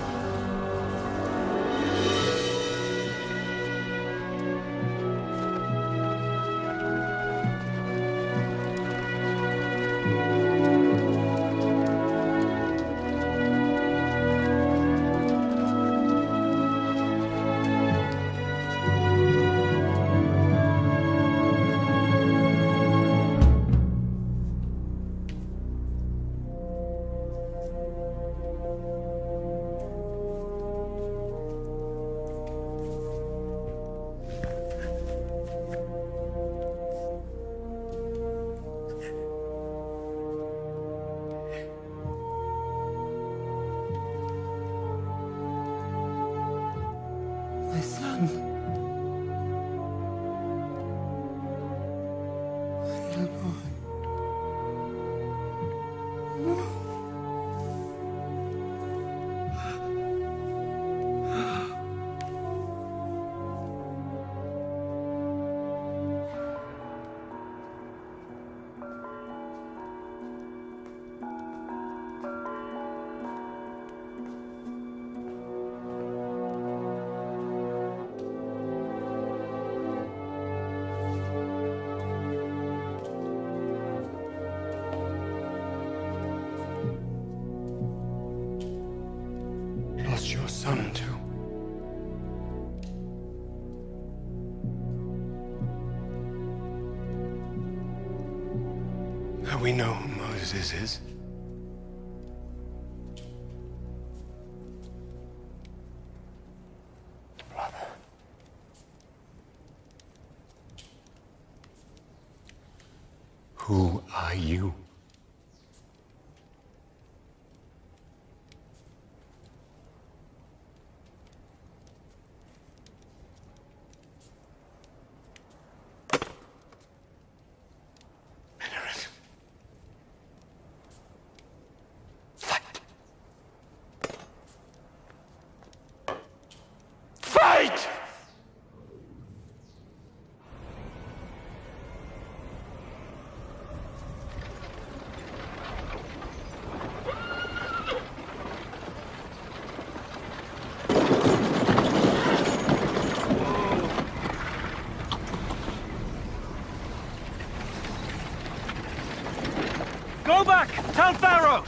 We know who Moses is. Brother. Who are you? Fight! Go back! Tell Pharaoh!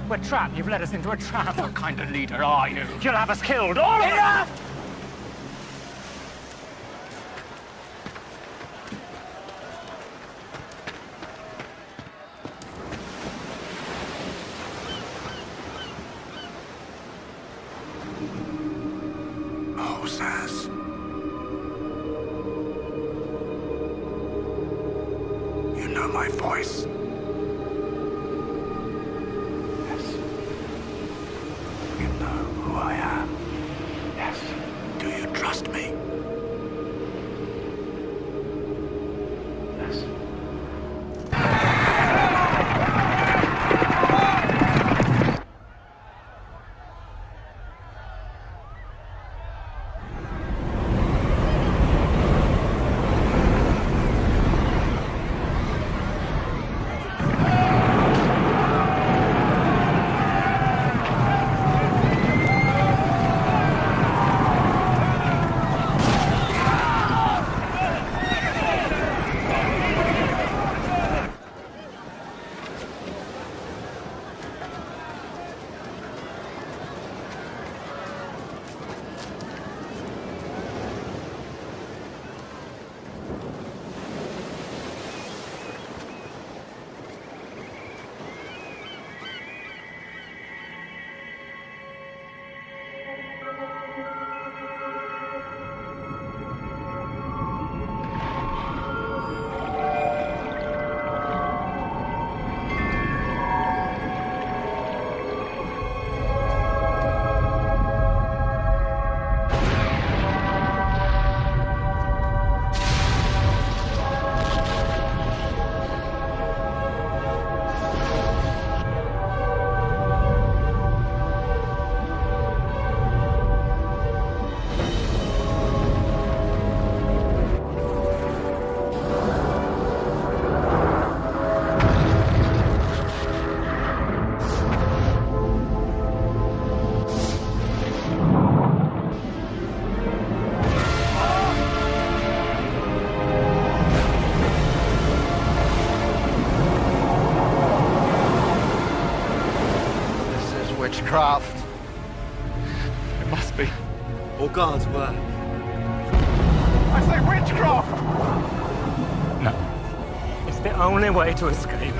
We're trapped. You've led us into a trap. What kind of leader are you? You'll have us killed, all of us! Moses. You know my voice. Who I am. Yes. Do you trust me? Yes. Witchcraft. It must be. Or God's work. I say witchcraft! No. It's the only way to escape.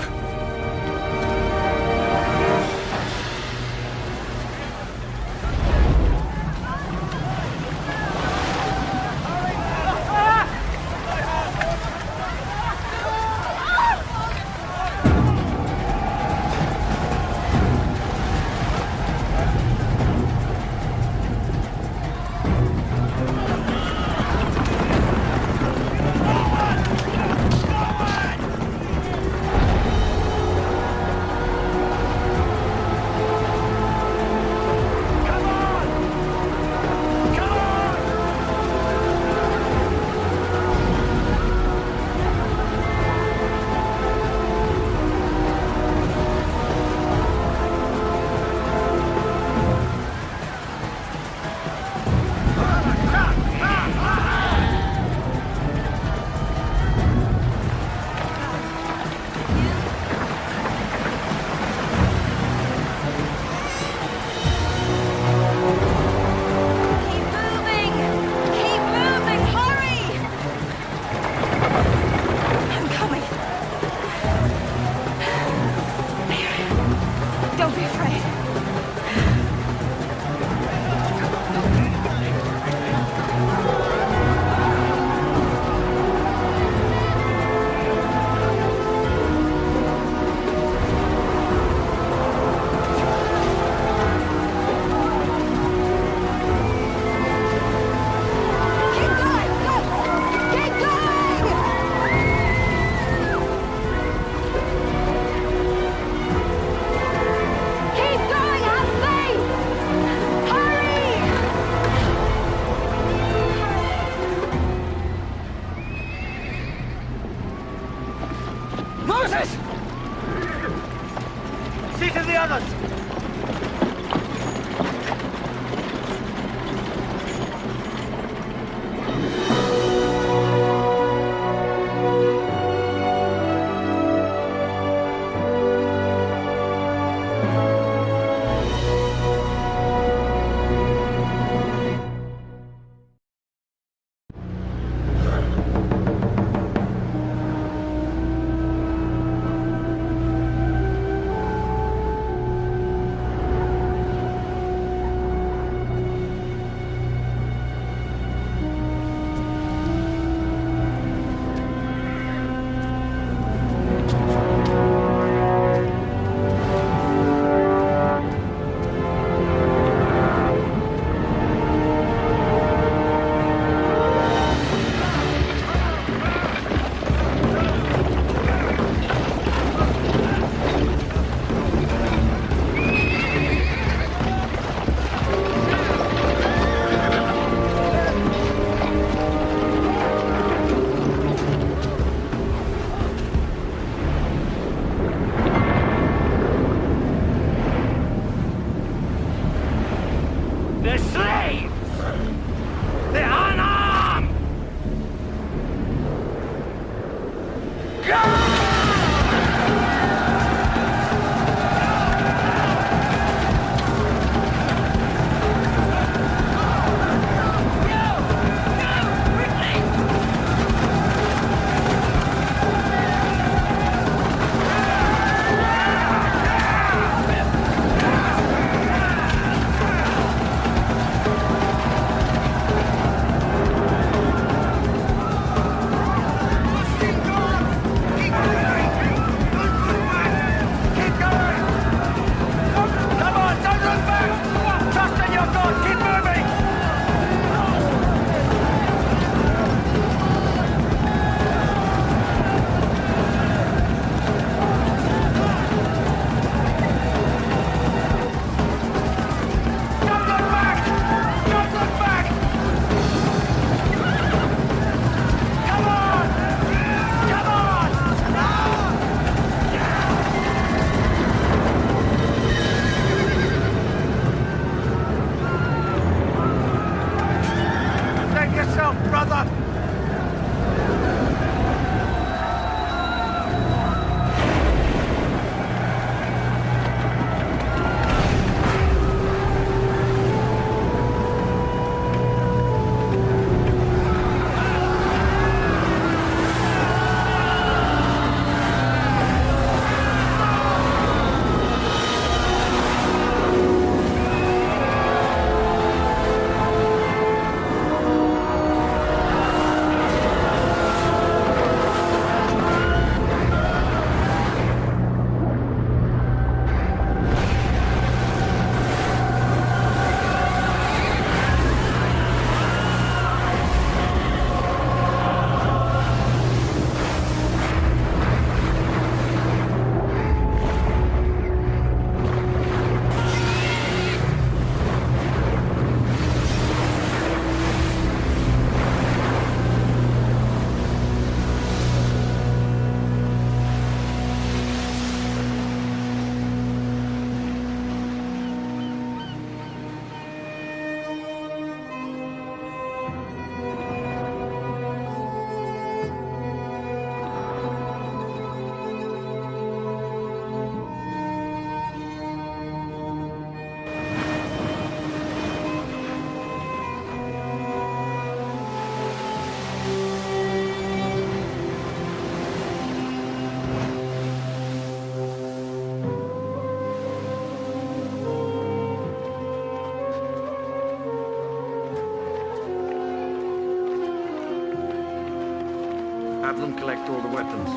Have them collect all the weapons.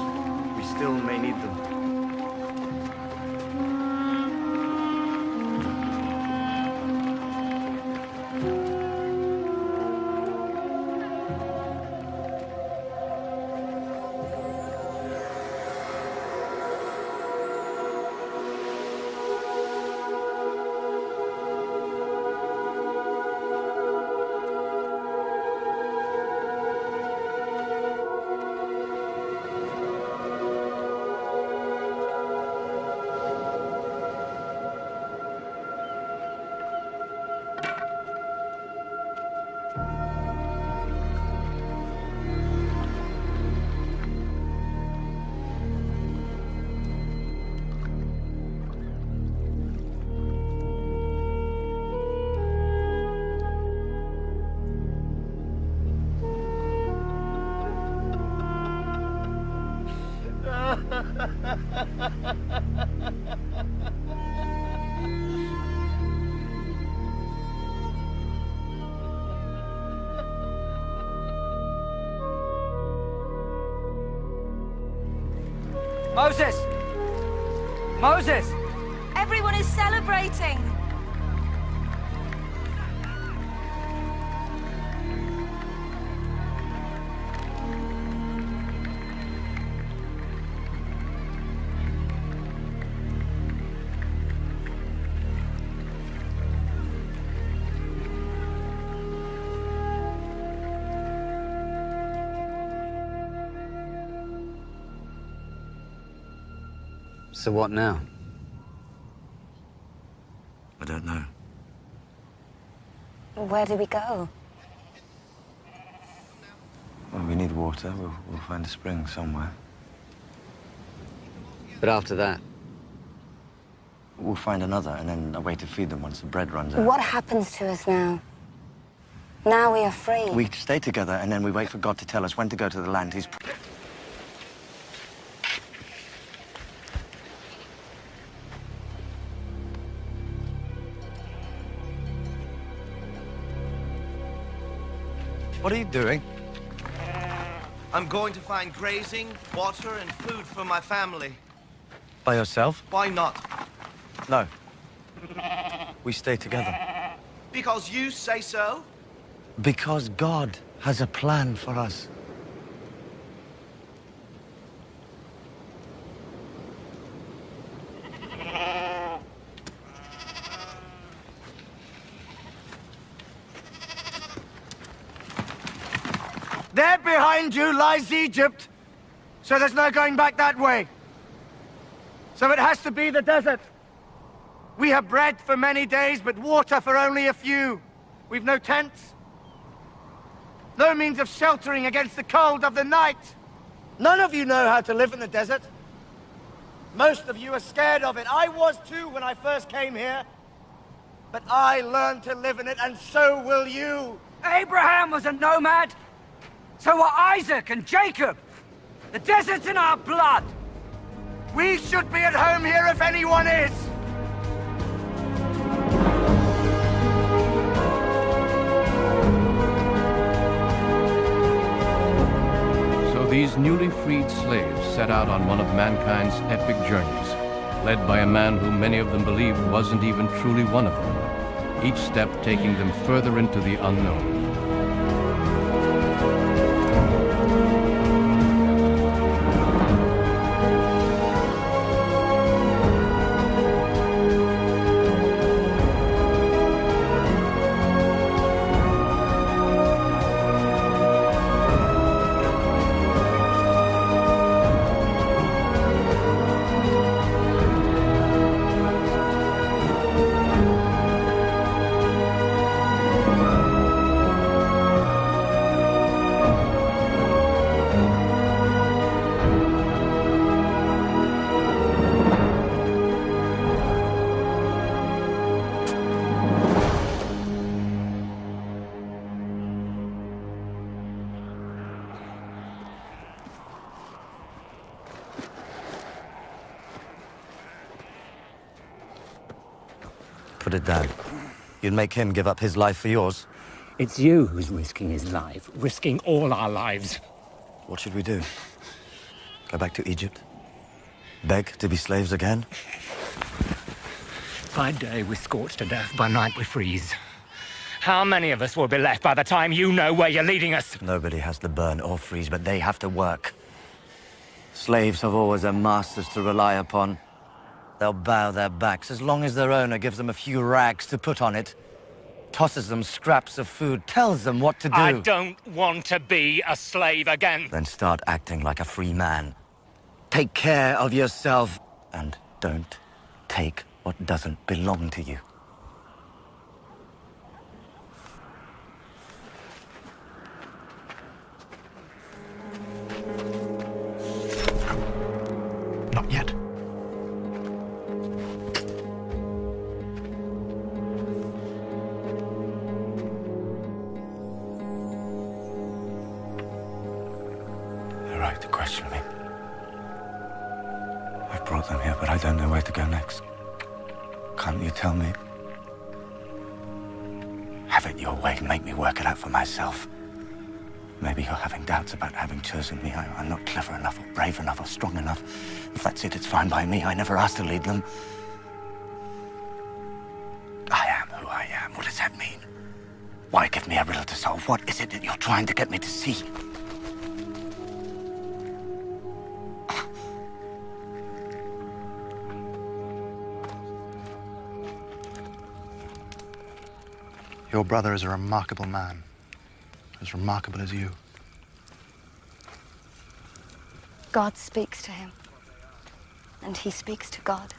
We still may need them. Moses! Moses! Everyone is celebrating! So what now? I don't know. Where do we go? Well, we need water. We'll find a spring somewhere. But after that? We'll find another, and then a way to feed them once the bread runs out. What happens to us now? Now we are free. We stay together, and then we wait for God to tell us when to go to the land He's... What are you doing? I'm going to find grazing, water, and food for my family. By yourself? Why not? No. We stay together. Because you say so? Because God has a plan for us. There behind you lies Egypt, so there's no going back that way. So it has to be the desert. We have bread for many days, but water for only a few. We've no tents, no means of sheltering against the cold of the night. None of you know how to live in the desert. Most of you are scared of it. I was too when I first came here. But I learned to live in it, and so will you. Abraham was a nomad. So were Isaac and Jacob. The desert's in our blood. We should be at home here if anyone is. So these newly freed slaves set out on one of mankind's epic journeys, led by a man who many of them believed wasn't even truly one of them, each step taking them further into the unknown. Put it down. You'd make him give up his life for yours? It's you who's risking his life, risking all our lives. What should we do? Go back to Egypt? Beg to be slaves again? By day we scorch to death, by night we freeze. How many of us will be left by the time you know where you're leading us? Nobody has to burn or freeze, but they have to work. Slaves have always their masters to rely upon. They'll bow their backs as long as their owner gives them a few rags to put on it, tosses them scraps of food, tells them what to do. I don't want to be a slave again. Then start acting like a free man. Take care of yourself, and don't take what doesn't belong to you. Not yet. You're right to question me. I brought them here, but I don't know where to go next. Can't you tell me? Have it your way, make me work it out for myself. Maybe you're having doubts about having chosen me. I'm not clever enough, or brave enough, or strong enough. If that's it, it's fine by me. I never asked to lead them. I am who I am. What does that mean? Why give me a riddle to solve? What is it that you're trying to get me to see? Your brother is a remarkable man. As remarkable as you. God speaks to him. And he speaks to God.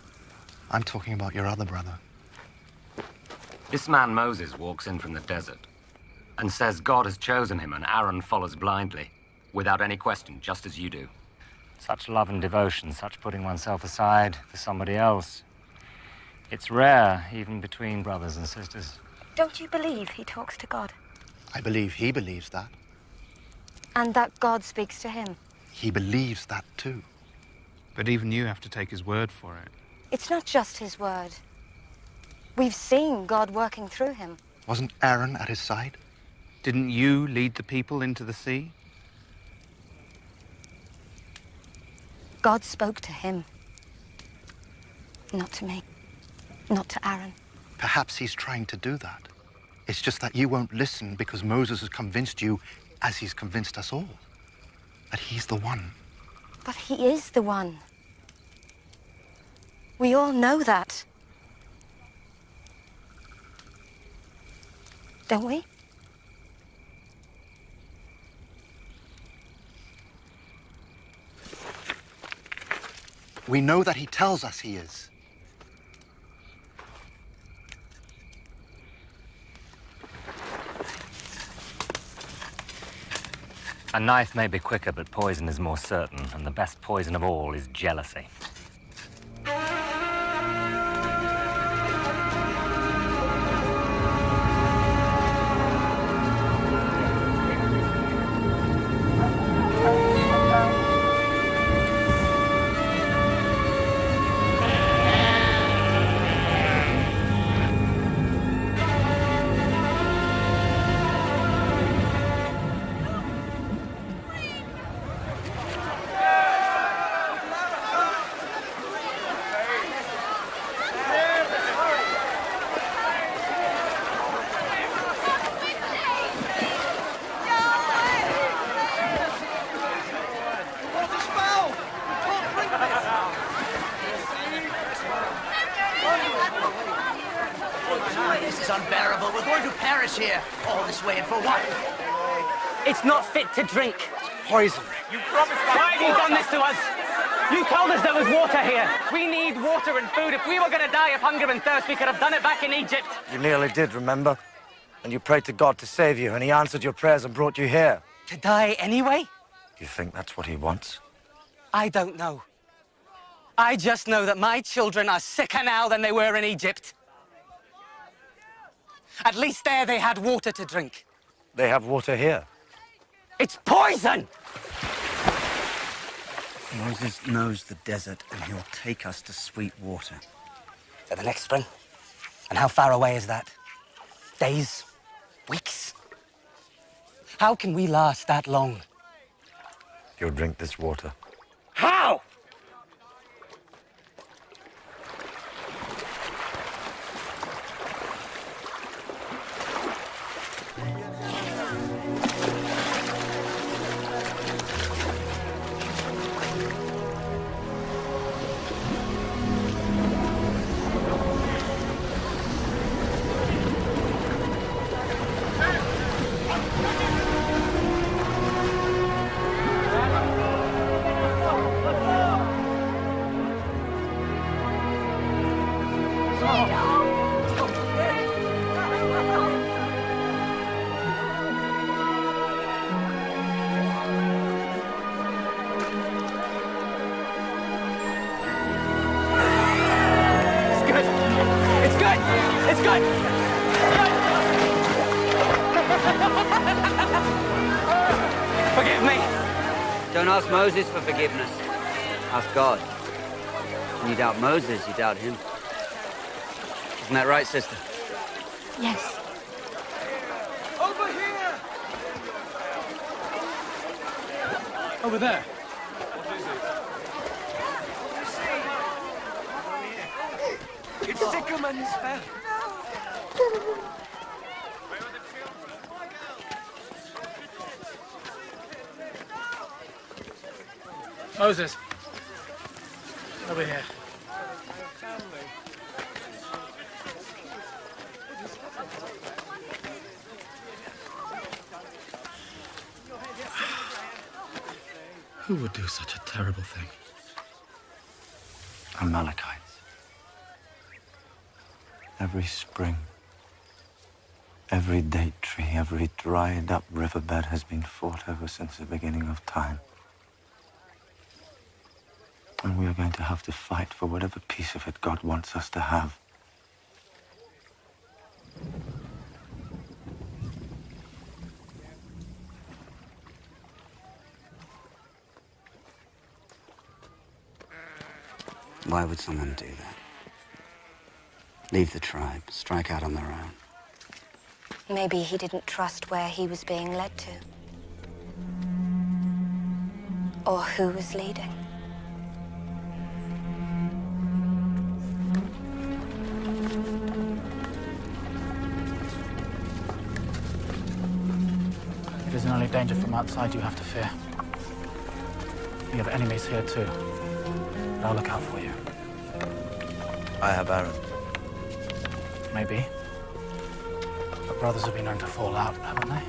I'm talking about your other brother. This man Moses walks in from the desert and says God has chosen him and Aaron follows blindly, without any question, just as you do. Such love and devotion, such putting oneself aside for somebody else. It's rare, even between brothers and sisters. Don't you believe he talks to God? I believe he believes that. And that God speaks to him? He believes that too. But even you have to take his word for it. It's not just his word. We've seen God working through him. Wasn't Aaron at his side? Didn't you lead the people into the sea? God spoke to him. Not to me. Not to Aaron. Perhaps he's trying to do that. It's just that you won't listen because Moses has convinced you, as he's convinced us all, that he's the one. But he is the one. We all know that. Don't we? We know that he tells us he is. A knife may be quicker, but poison is more certain, and the best poison of all is jealousy. This is unbearable. We're going to perish here. All this way and for what? It's not fit to drink. Poison. You promised us. Why have you done this to us? You told us there was water here. We need water and food. If we were going to die of hunger and thirst, we could have done it back in Egypt. You nearly did, remember? And you prayed to God to save you, and he answered your prayers and brought you here. To die anyway? You think that's what he wants? I don't know. I just know that my children are sicker now than they were in Egypt. At least there they had water to drink. They have water here. It's poison! Moses knows the desert, and he'll take us to sweet water. For the next spring? And how far away is that? Days? Weeks? How can we last that long? You'll drink this water. How? Forgive me. Don't ask Moses for forgiveness. Ask God. When you doubt Moses, you doubt him. Isn't that right, sister? Yes. Over here! Over there. It's Sycamore spell. Moses. Over here. Who would do such a terrible thing? Amalekites. Every spring, every date tree, every dried up riverbed has been fought over since the beginning of time. And we are going to have to fight for whatever piece of it God wants us to have. Why would someone do that? Leave the tribe, strike out on their own. Maybe he didn't trust where he was being led to. Or who was leading. It isn't only danger from outside you have to fear. You have enemies here too. But I'll look out for you. I have Aaron. Maybe. But brothers have been known to fall out, haven't they?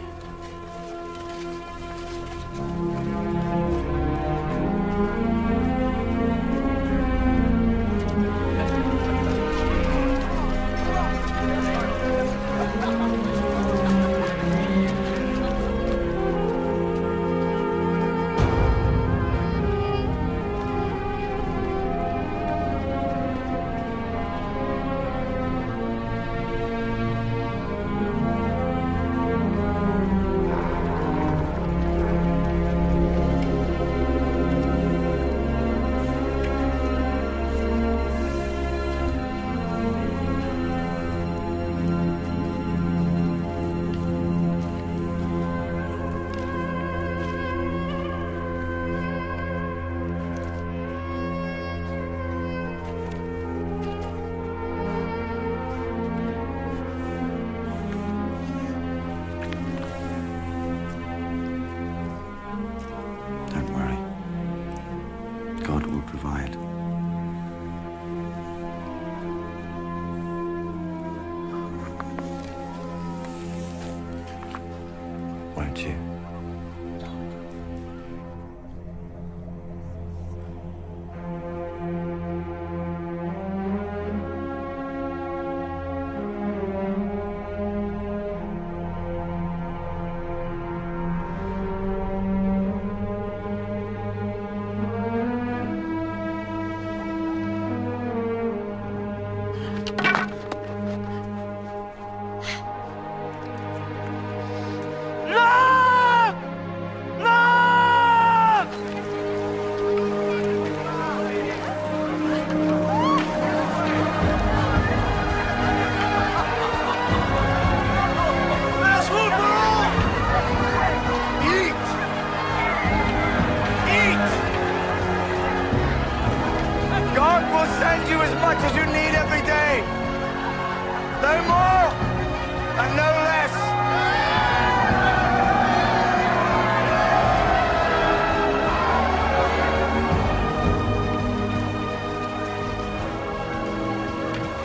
No!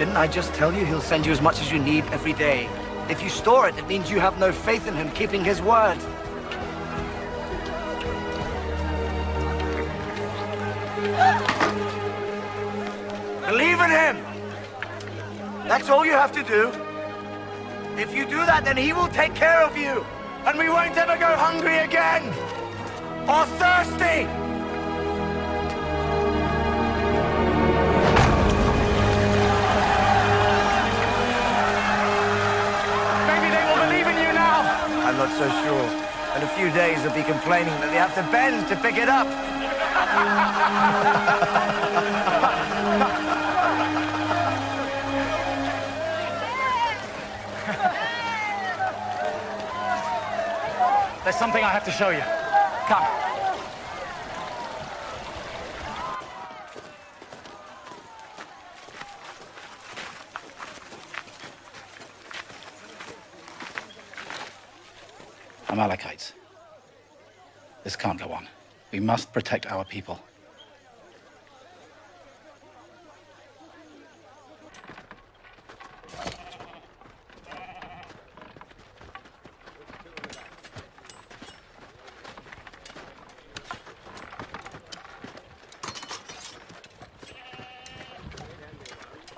Didn't I just tell you he'll send you as much as you need every day? If you store it, it means you have no faith in him keeping his word. Believe in him! That's all you have to do. If you do that, then he will take care of you. And we won't ever go hungry again. Or thirsty. Maybe they will believe in you now. I'm not so sure. In a few days, they'll be complaining that they have to bend to pick it up. There's something I have to show you. Come. Amalekites. This can't go on. We must protect our people.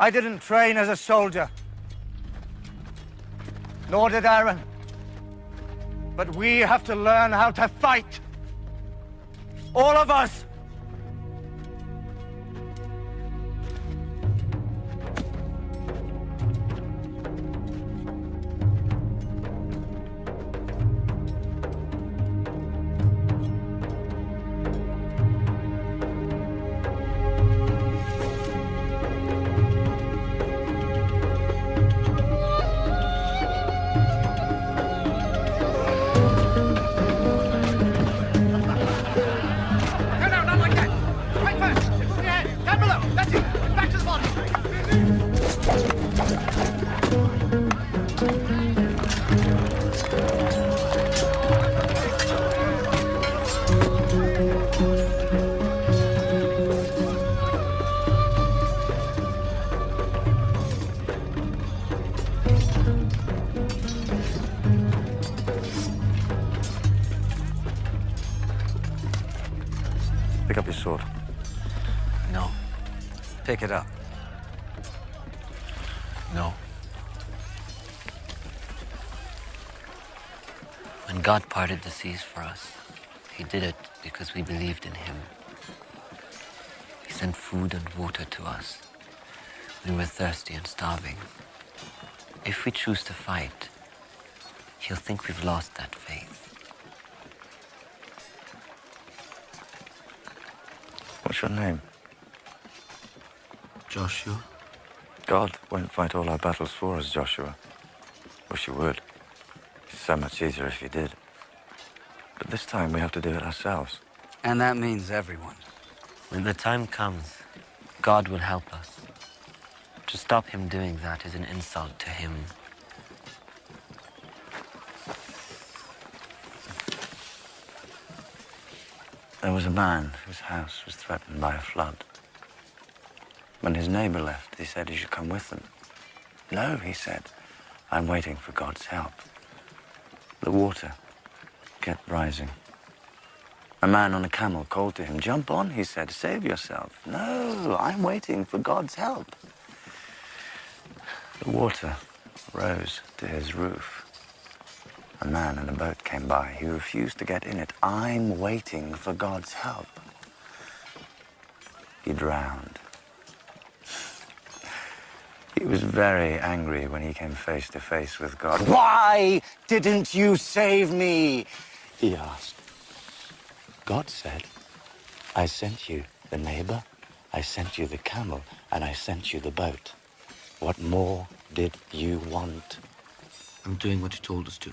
I didn't train as a soldier. Nor did Aaron. But we have to learn how to fight. All of us. Pick up your sword. No. Pick it up. No. When God parted the seas for us, he did it because we believed in him. He sent food and water to us when we were thirsty and starving. If we choose to fight, he'll think we've lost that faith. What's your name? Joshua. God won't fight all our battles for us, Joshua. Wish he would. It's so much easier if he did. But this time we have to do it ourselves. And that means everyone. When the time comes, God will help us. To stop him doing that is an insult to him. There was a man whose house was threatened by a flood. When his neighbor left, he said he should come with them. No, he said, I'm waiting for God's help. The water kept rising. A man on a camel called to him, jump on, he said, save yourself. No, I'm waiting for God's help. The water rose to his roof. A man in a boat came by. He refused to get in it. I'm waiting for God's help. He drowned. He was very angry when he came face to face with God. Why didn't you save me? He asked. God said, I sent you the neighbor, I sent you the camel, and I sent you the boat. What more did you want? I'm doing what you told us to.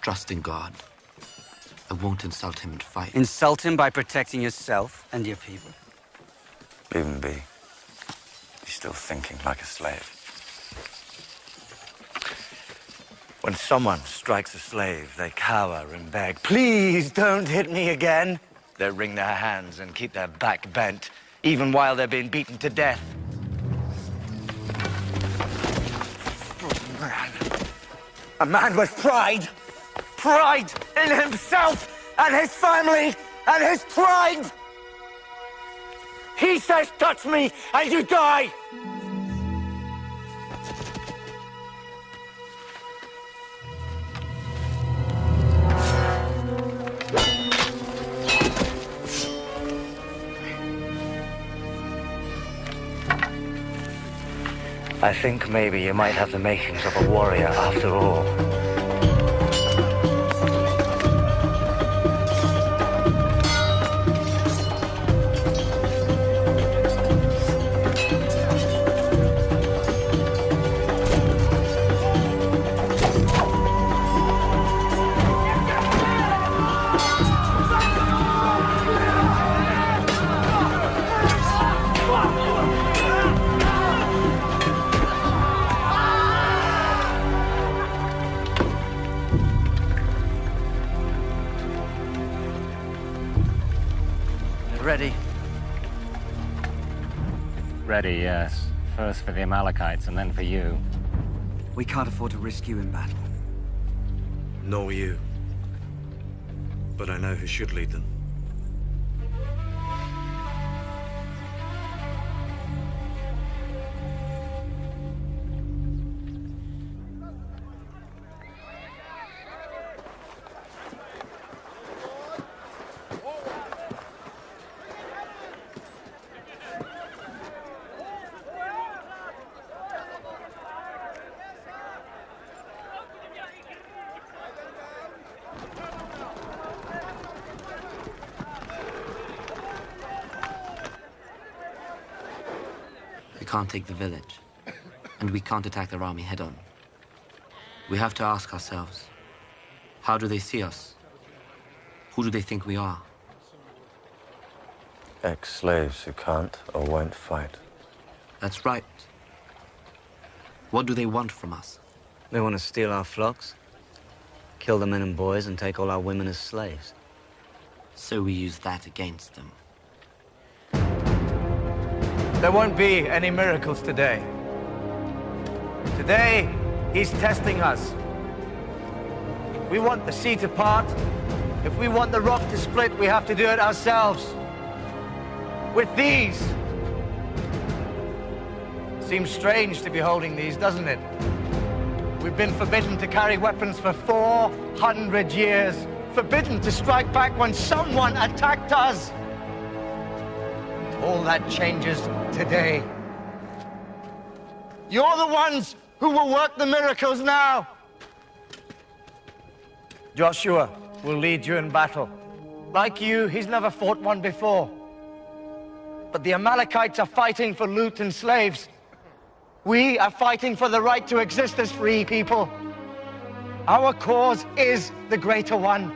Trust in God. I won't insult him and fight. Insult him by protecting yourself and your people. Leave him be. He's still thinking like a slave. When someone strikes a slave, they cower and beg, please don't hit me again. They wring their hands and keep their back bent, even while they're being beaten to death. A man with pride. Pride in himself and his family and his tribe. He says, touch me and you die. I think maybe you might have the makings of a warrior after all. Ready? Ready, yes. First for the Amalekites and then for you. We can't afford to risk you in battle. Nor you. But I know who should lead them. We can't take the village, and we can't attack their army head-on. We have to ask ourselves, how do they see us? Who do they think we are? Ex-slaves who can't or won't fight. That's right. What do they want from us? They want to steal our flocks, kill the men and boys, and take all our women as slaves. So we use that against them. There won't be any miracles today. Today, he's testing us. If we want the sea to part, if we want the rock to split, we have to do it ourselves. With these. Seems strange to be holding these, doesn't it? We've been forbidden to carry weapons for 400 years. Forbidden to strike back when someone attacked us. All that changes today. You're the ones who will work the miracles now. Joshua will lead you in battle. Like you, he's never fought one before. But the Amalekites are fighting for loot and slaves. We are fighting for the right to exist as free people. Our cause is the greater one.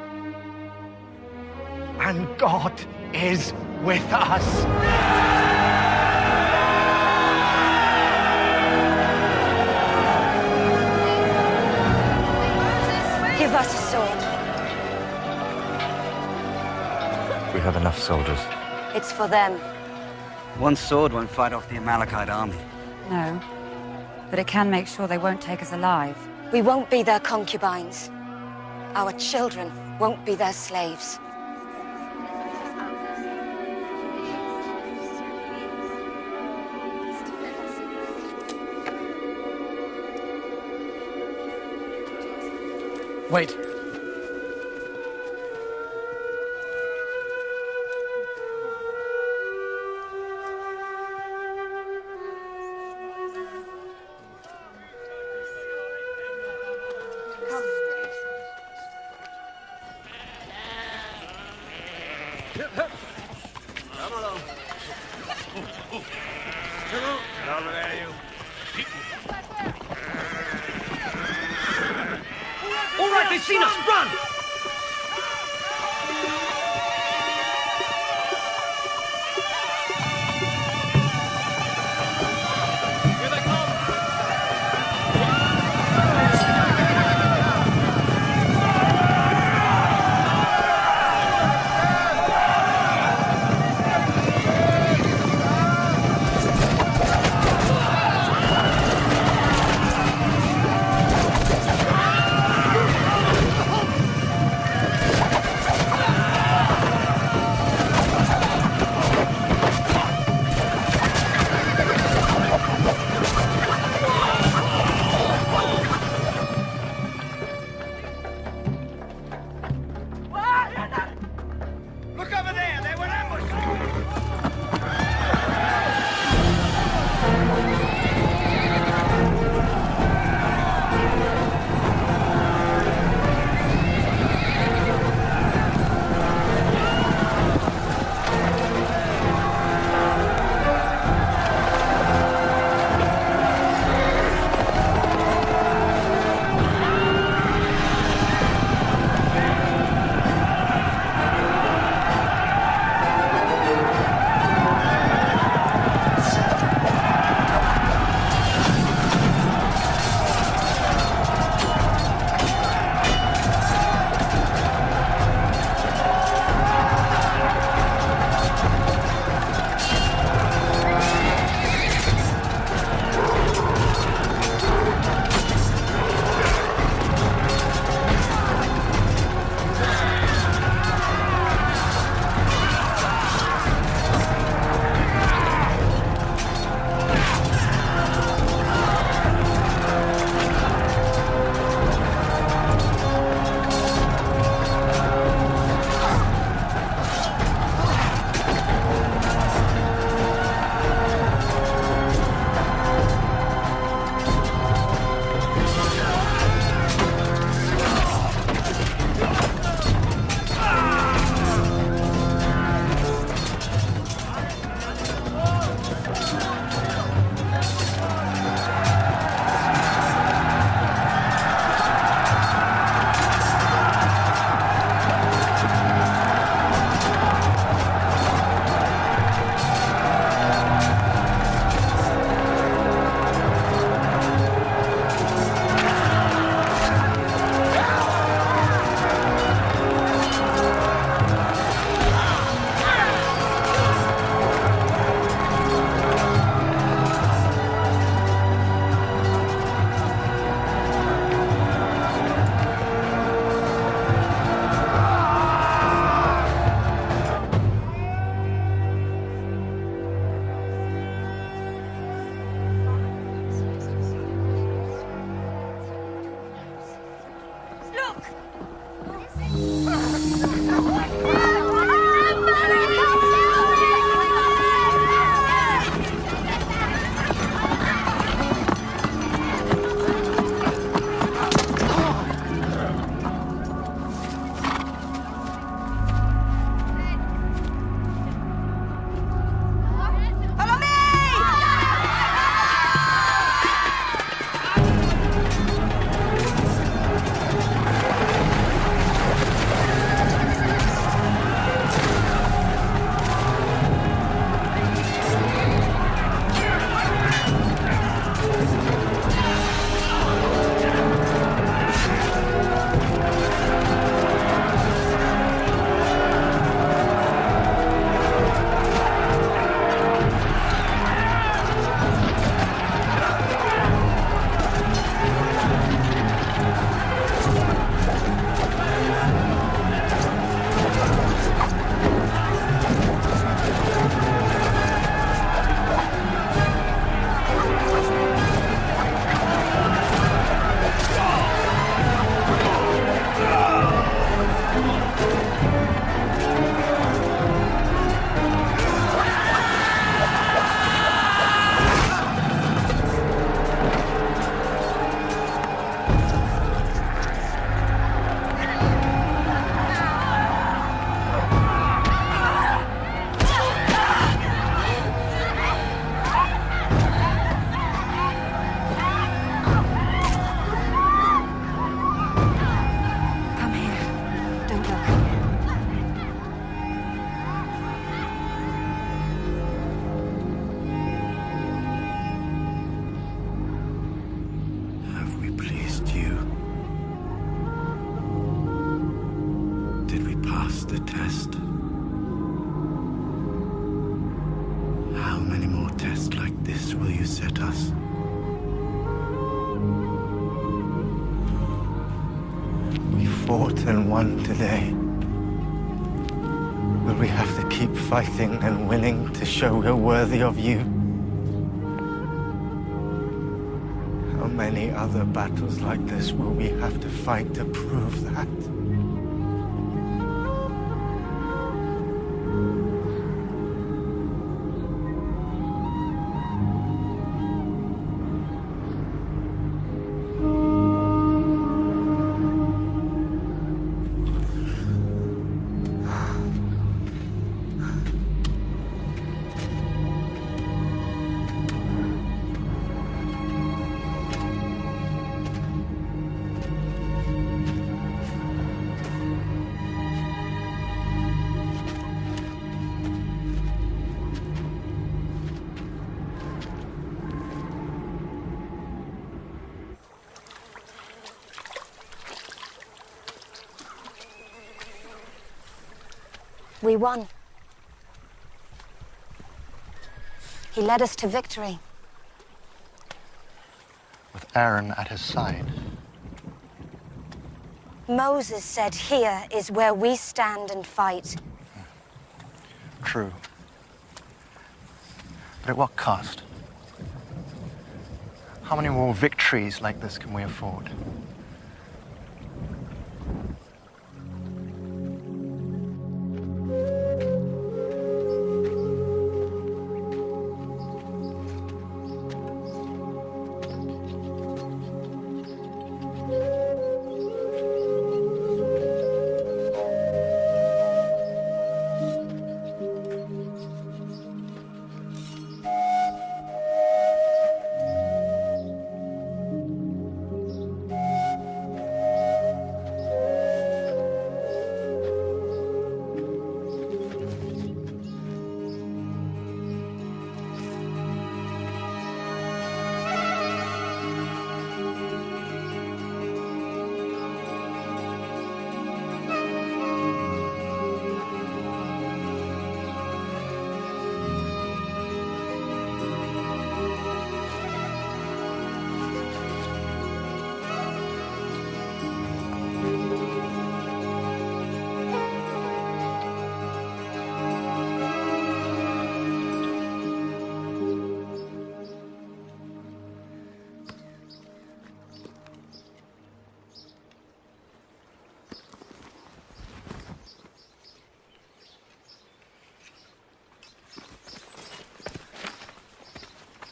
And God is with us. Give us a sword. We have enough soldiers. It's for them. One sword won't fight off the Amalekite army. No, but it can make sure they won't take us alive. We won't be their concubines. Our children won't be their slaves. Wait. Come along. Get over there, you. All right, they've seen us! Run! Here they come! passed the test. How many more tests like this will you set us? We fought and won today. Will we have to keep fighting and winning to show we're worthy of you? How many other battles like this will we have to fight to prove that? We won. He led us to victory. With Aaron at his side. Moses said, "Here is where we stand and fight." True. But at what cost? How many more victories like this can we afford?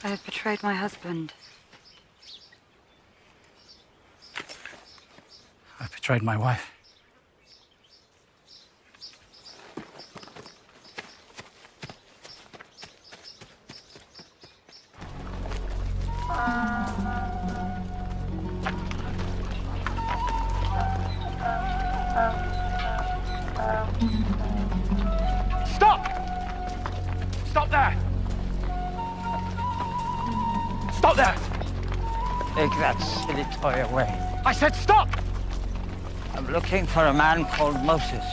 I have betrayed my husband. I've betrayed my wife. Stop! Stop there! Stop there! Take that silly toy away. I said stop! I'm looking for a man called Moses.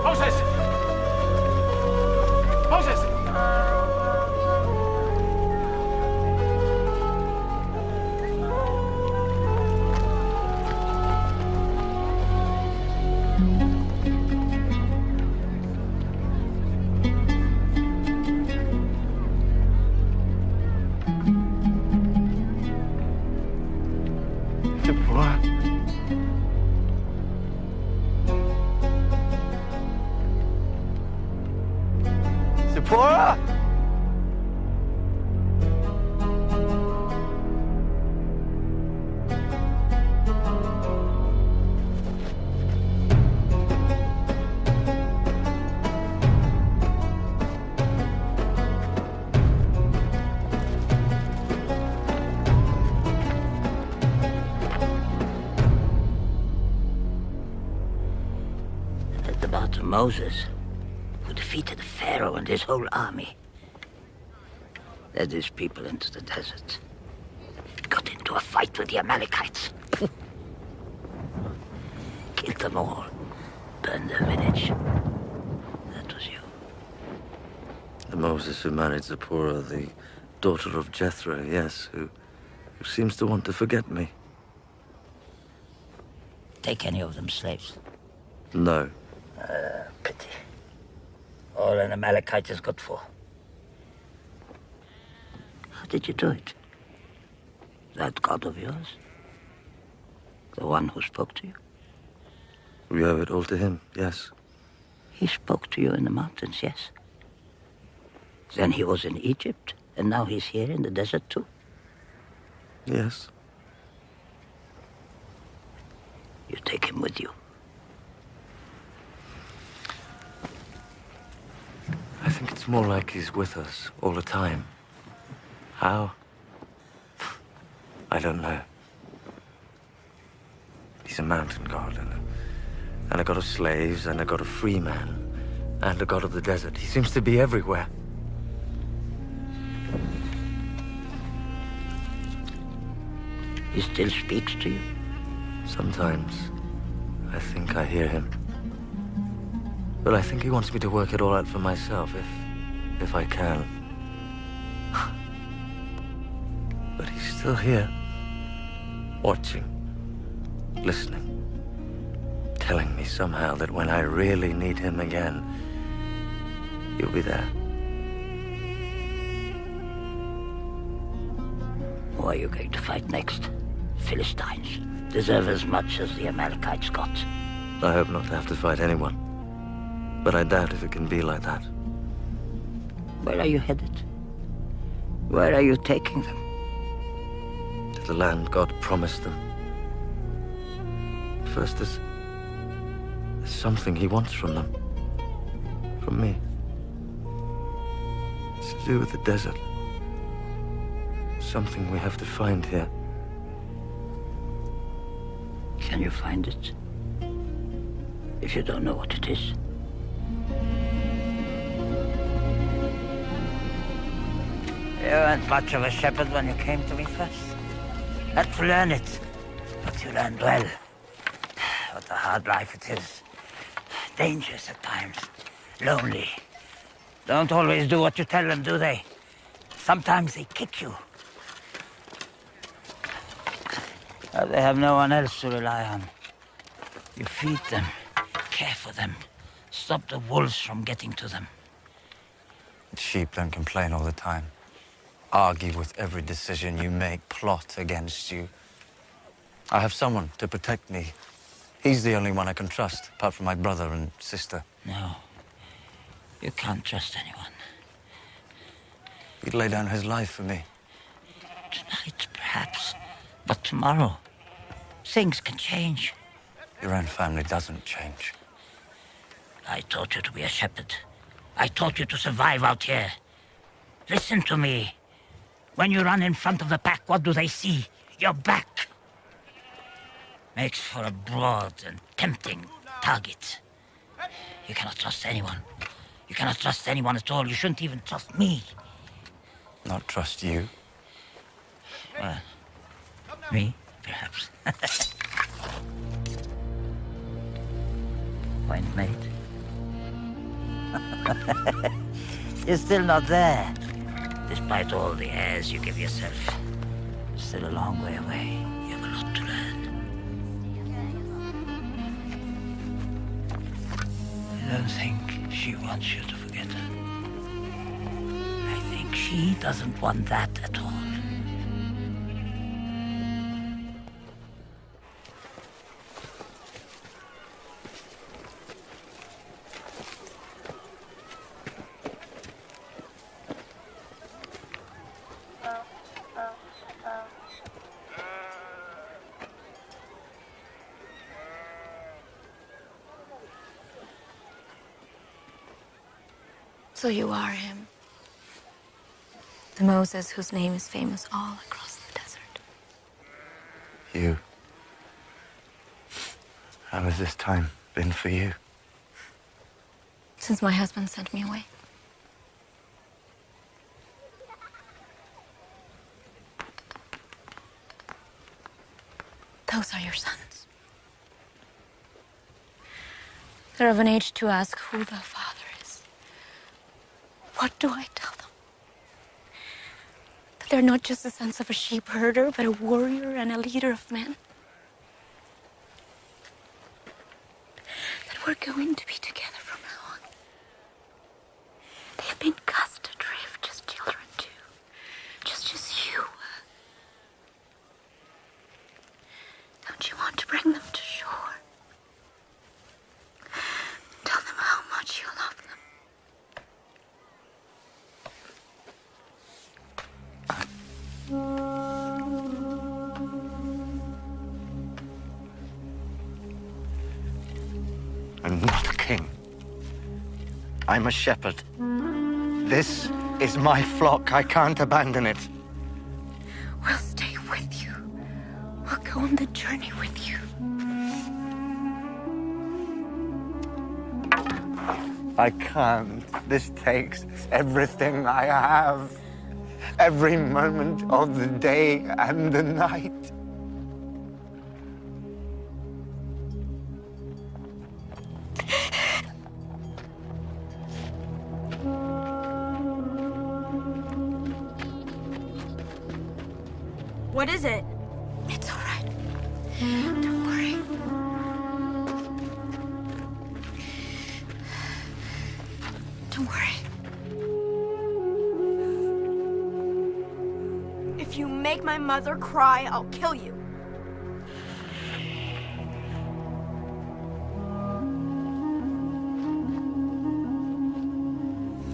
Moses! Moses! Deborah. Deborah! about Moses, who defeated Pharaoh and his whole army. Led his people into the desert. Got into a fight with the Amalekites. Killed them all. Burned their village. That was you. The Moses who married Zipporah, the daughter of Jethro, yes, who seems to want to forget me. Take any of them slaves? No. Pity. All an Amalekite is good for. How did you do it? That God of yours? The one who spoke to you? We owe it all to him, yes. He spoke to you in the mountains, yes. Then he was in Egypt, and now he's here in the desert too. Yes. You take him with you. I think it's more like he's with us all the time. How? I don't know. He's a mountain god, and a god of slaves, and a god of free man, and a god of the desert. He seems to be everywhere. He still speaks to you? Sometimes. I think I hear him. But I think he wants me to work it all out for myself, if I can. But he's still here. Watching. Listening. Telling me somehow that when I really need him again, you'll be there. Who are you going to fight next? Philistines. Deserve as much as the Amalekites got. I hope not to have to fight anyone. But I doubt if it can be like that. Where are you headed? Where are you taking them? To the land God promised them. First, there's something he wants from them. From me. It's to do with the desert. Something we have to find here. Can you find it? If you don't know what it is. You weren't much of a shepherd when you came to me first. Had to learn it. But you learned well. What a hard life it is. Dangerous at times. Lonely. Don't always do what you tell them, do they? Sometimes they kick you. They have no one else to rely on. You feed them, care for them, stop the wolves from getting to them. Sheep don't complain all the time. Argue with every decision you make, plot against you. I have someone to protect me. He's the only one I can trust, apart from my brother and sister. No, you can't trust anyone. He'd lay down his life for me. Tonight, perhaps, but tomorrow, things can change. Your own family doesn't change. I taught you to be a shepherd. I taught you to survive out here. Listen to me. When you run in front of the pack, what do they see? Your back. Makes for a broad and tempting target. You cannot trust anyone. You cannot trust anyone at all. You shouldn't even trust me. Not trust you? Well, me, perhaps. Point made. You're still not there. Despite all the airs you give yourself. Still a long way away. You have a lot to learn. I don't think she wants you to forget her. I think she doesn't want that at all. So you are him. The Moses whose name is famous all across the desert. You. How has this time been for you? since my husband sent me away. Those are your sons. They're of an age to ask who the Father is. What do I tell them? That they're not just the sons of a sheep herder, but a warrior and a leader of men? That we're going to be together from now on. They have been cast adrift, just children too. Just as you were. Don't you want to bring them to shore? Tell them how much you love them. I'm not a king. I'm a shepherd. This is my flock. I can't abandon it. We'll stay with you. We'll go on the journey with you. I can't. This takes everything I have. Every moment of the day and the night. What is it? It's all right. Don't worry. Don't worry. If you make my mother cry, I'll kill you.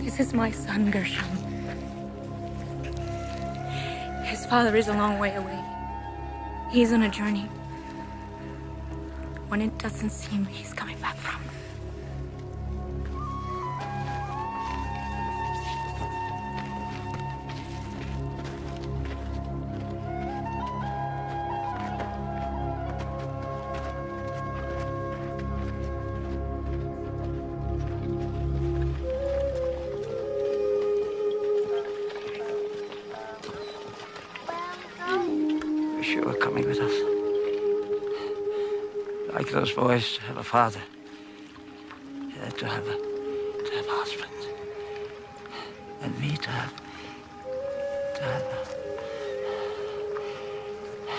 This is my son, Gershom. His father is a long way away. He's on a journey. When it doesn't seem he's coming back from. Wish you were coming with us. Like those boys to have a father. Yeah, to have a husband. And me to have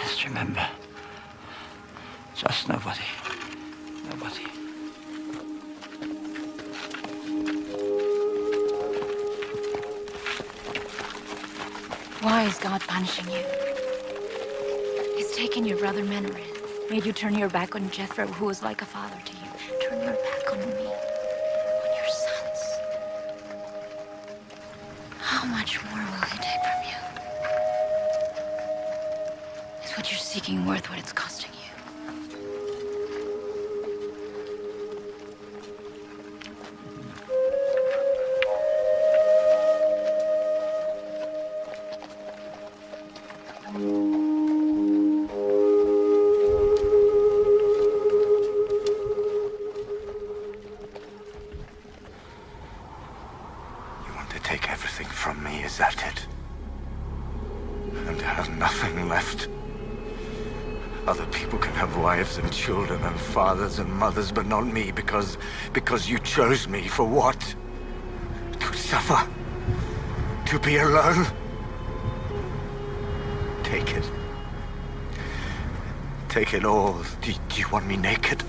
Just remember. Just nobody. Nobody. Why is God punishing you? He's taken your brother Menrid, made you turn your back on Jethro, who was like a father to you. Turn your back on me, on your sons. How much more will he take from you? Is what you're seeking worth what it's costing you? Is that it? And to have nothing left? Other people can have wives and children and fathers and mothers, but not me, because you chose me for what? To suffer? To be alone? Take it. Take it all. Do you want me naked?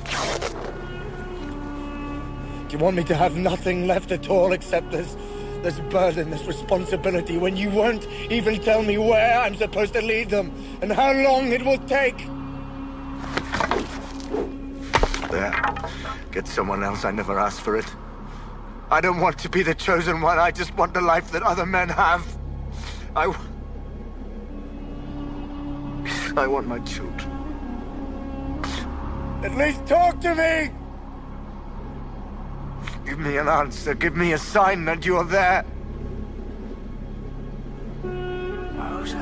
Do you want me to have nothing left at all except this burden, this responsibility, when you won't even tell me where I'm supposed to lead them and how long it will take? There. Get someone else. I never asked for it. I don't want to be the chosen one. I just want the life that other men have. I want my children. At least talk to me! Give me an answer. Give me a sign that you're there. Moses.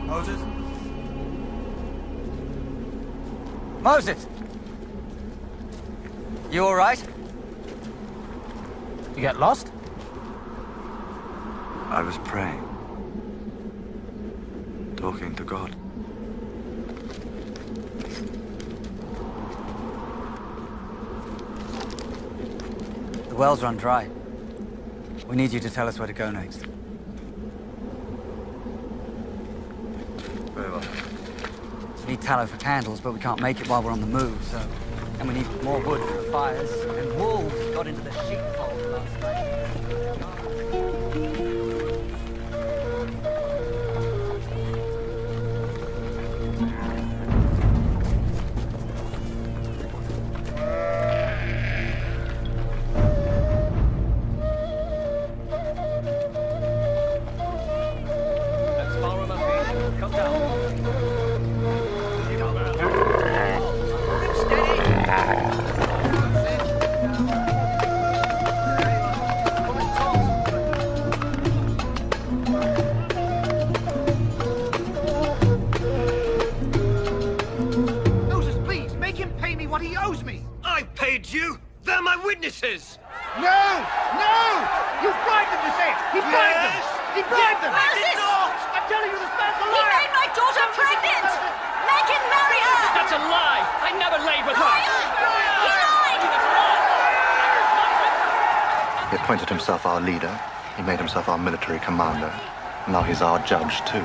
Moses? Moses! You all right? You get lost? I was praying. Talking to God. The well's run dry. We need you to tell us where to go next. Very well. We need tallow for candles, but we can't make it while we're on the move, so... And we need more wood for the fires. And wolves got into the sheepfold last night. witnesses! No! No! You bribed them to say it! He bribed them! He bribed them! Moses! I'm telling you, this man's a He liar! made my daughter pregnant! Make him marry her! That's a lie! I never laid with her! He lied! He appointed himself our leader. He made himself our military commander. Now he's our judge, too.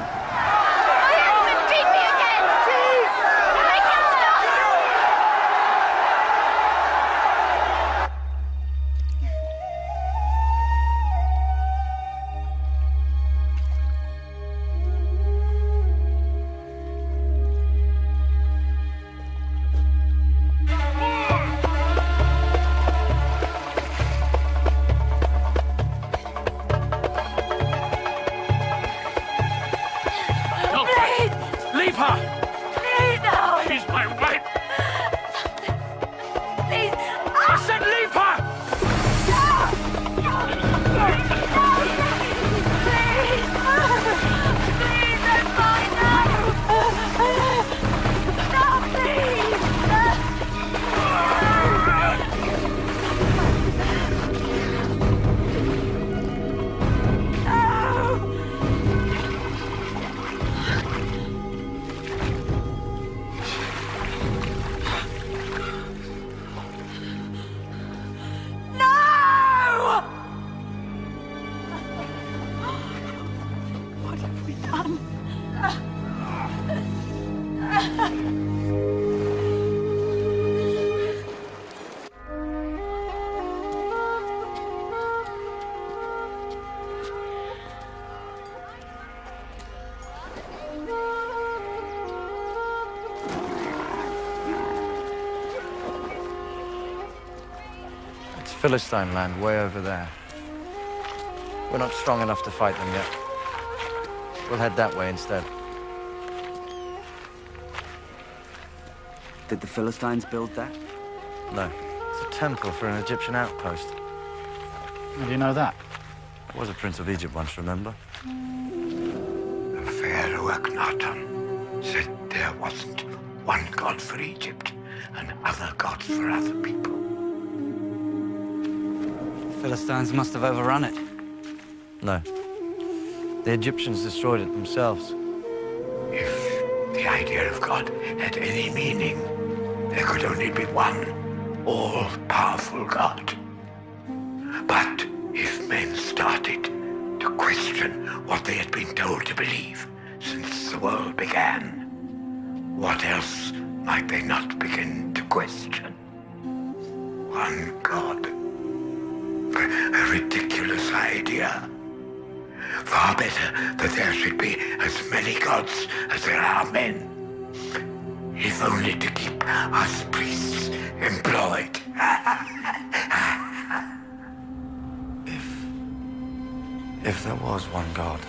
Philistine land way over there. We're not strong enough to fight them yet. We'll head that way instead. Did the Philistines build that? No. It's a temple for an Egyptian outpost. How do you know that? I was a prince of Egypt once, remember? Pharaoh Akhenaten said there wasn't one god for Egypt and other gods for other people. Philistines must have overrun it. No. The Egyptians destroyed it themselves. If the idea of God had any meaning, there could only be one all-powerful God. But if men started to question what they had been told to believe since the world began, what else might they not begin to question? One God. A ridiculous idea. Far better that there should be as many gods as there are men. If only to keep us priests employed. If there was one God,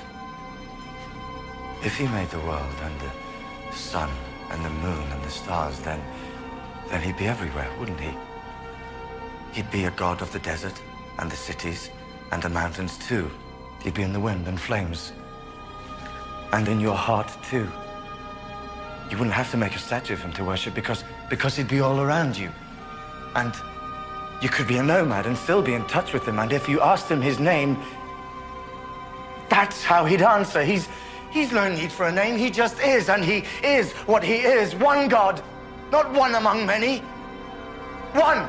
if he made the world and the sun and the moon and the stars, then he'd be everywhere, wouldn't he? He'd be a god of the desert and the cities and the mountains too. He'd be in the wind and flames. And in your heart too. You wouldn't have to make a statue of him to worship because he'd be all around you. And You could be a nomad and still be in touch with him, and if you asked him his name, that's how he'd answer. He's no need for a name. He just is, and he is what he is. One God, not one among many. One.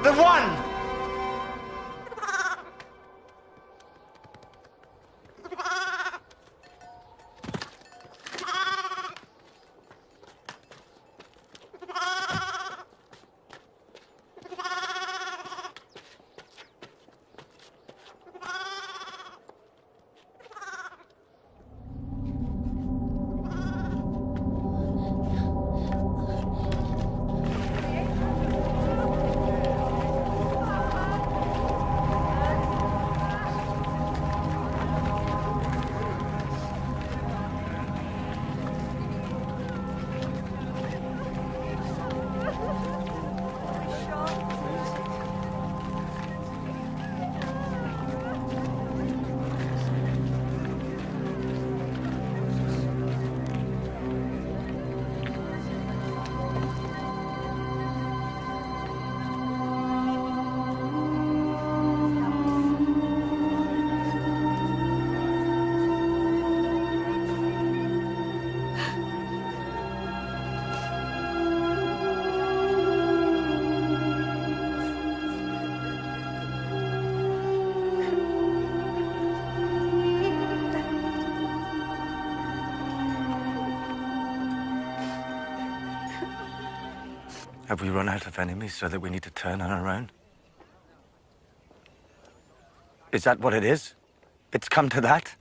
The one. Have we run out of enemies so that we need to turn on our own? Is that what it is? It's come to that?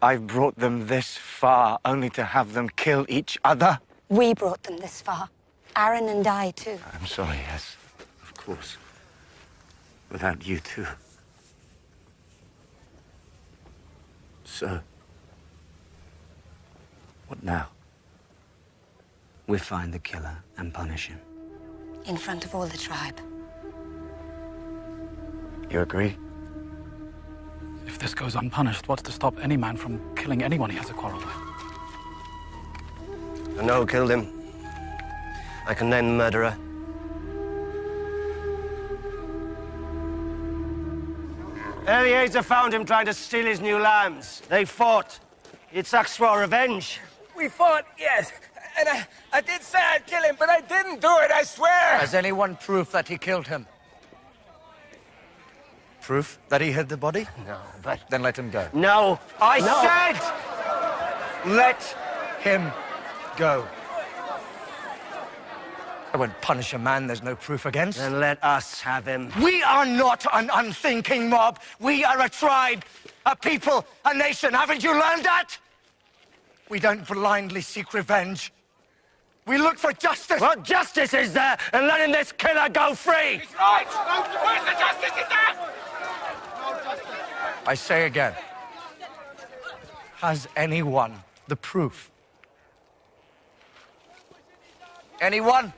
I've brought them this far only to have them kill each other? We brought them this far. Aaron and I, too. I'm sorry, yes. Of course. Without you, too. So, what now? We find the killer and punish him. In front of all the tribe. You agree? If this goes unpunished, what's to stop any man from killing anyone he has a quarrel with? I know who killed him. I can name the murderer. Eliezer found him trying to steal his new lambs. They fought. Yitzhak swore revenge. We fought, yes. And I did say I'd kill him, but I didn't do it, I swear! Has anyone proof that he killed him? Proof that he hid the body? No, but... Then let him go. No! I said! Let him go. I won't punish a man there's no proof against. Then let us have him. We are not an unthinking mob. We are a tribe, a people, a nation. Haven't you learned that? We don't blindly seek revenge. We look for justice. Well, justice is there, and letting this killer go free. He's right! Where's the justice? Is there? I say again, has anyone the proof? Anyone?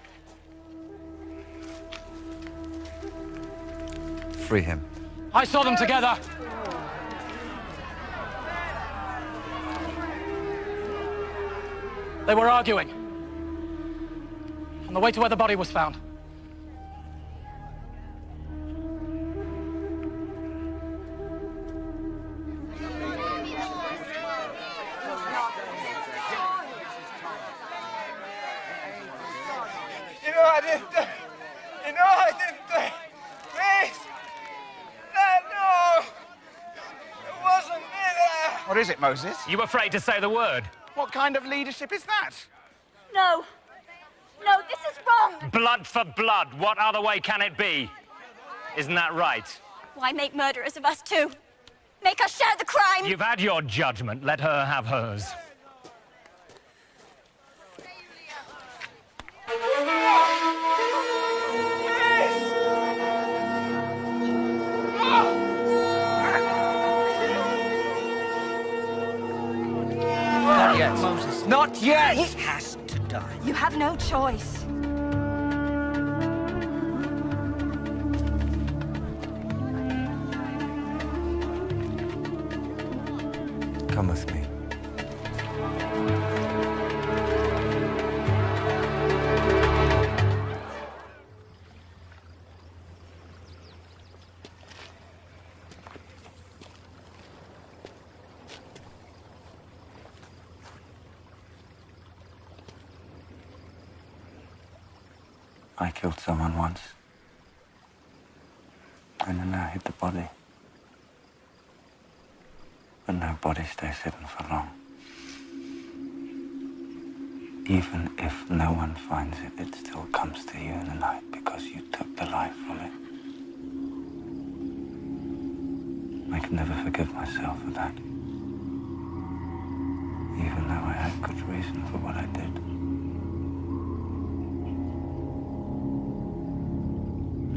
Free him. I saw them together. They were arguing on the way to where the body was found. I didn't do it. You know I didn't do it. Please. No. It wasn't me there. What is it, Moses? You afraid to say the word? What kind of leadership is that? No. No, this is wrong. Blood for blood. What other way can it be? Isn't that right? Why make murderers of us too? Make us share the crime. You've had your judgment. Let her have hers. Not yet, Moses. Not yet! He has to die. You have no choice. Come with me. I killed someone once. And then I hid the body. But no body stays hidden for long. Even if no one finds it, it still comes to you in the night because you took the life from it. I can never forgive myself for that. Even though I had good reason for what I did.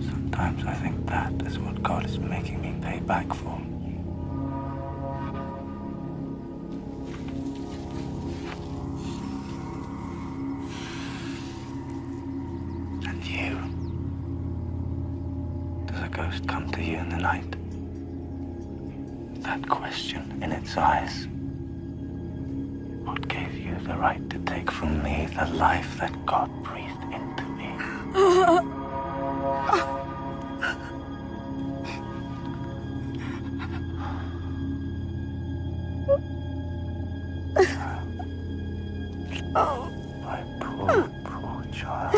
Sometimes I think that is what God is making me pay back for. And you? Does a ghost come to you in the night? That question in its eyes. What gave you the right to take from me the life that God breathed into me? Oh. My poor child.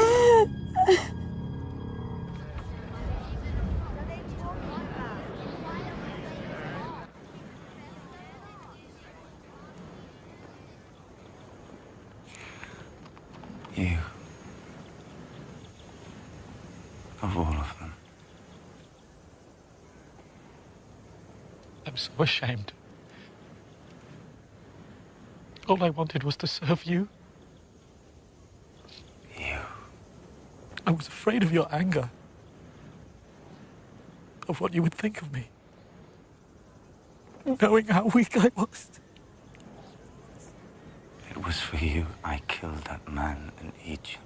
You. Of all of them. I'm so ashamed. All I wanted was to serve you. You. I was afraid of your anger. Of what you would think of me. Knowing how weak I was. It was for you I killed that man in Egypt.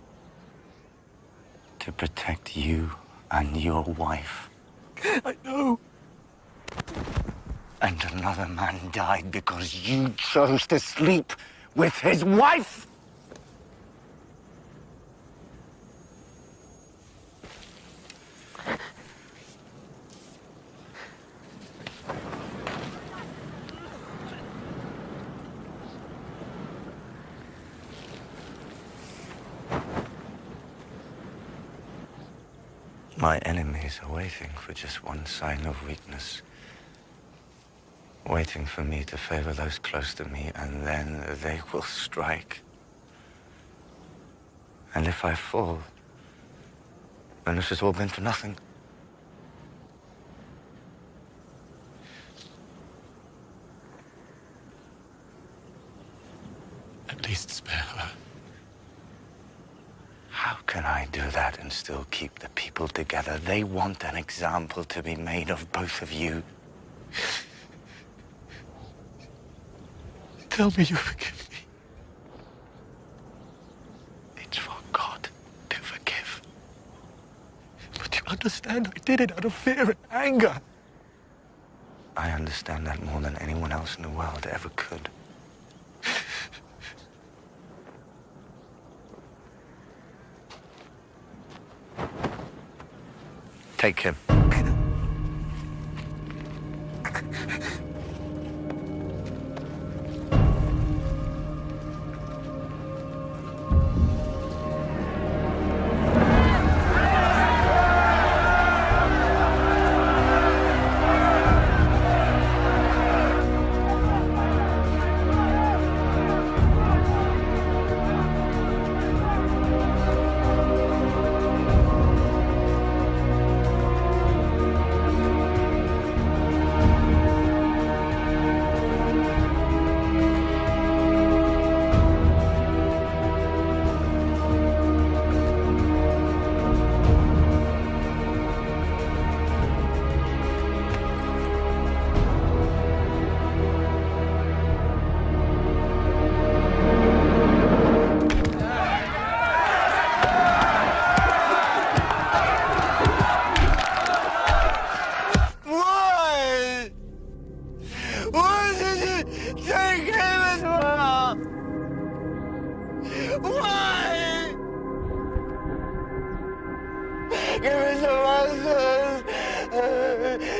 To protect you and your wife. I know. And another man died because you chose to sleep with his wife. My enemies are waiting for just one sign of weakness. Waiting for me to favor those close to me, and then they will strike. And if I fall, then this has all been for nothing. At least spare her. How can I do that and still keep the people together? They want an example to be made of both of you. Tell me you forgive me. It's for God to forgive. But you understand I did it out of fear and anger. I understand that more than anyone else in the world ever could. Take him.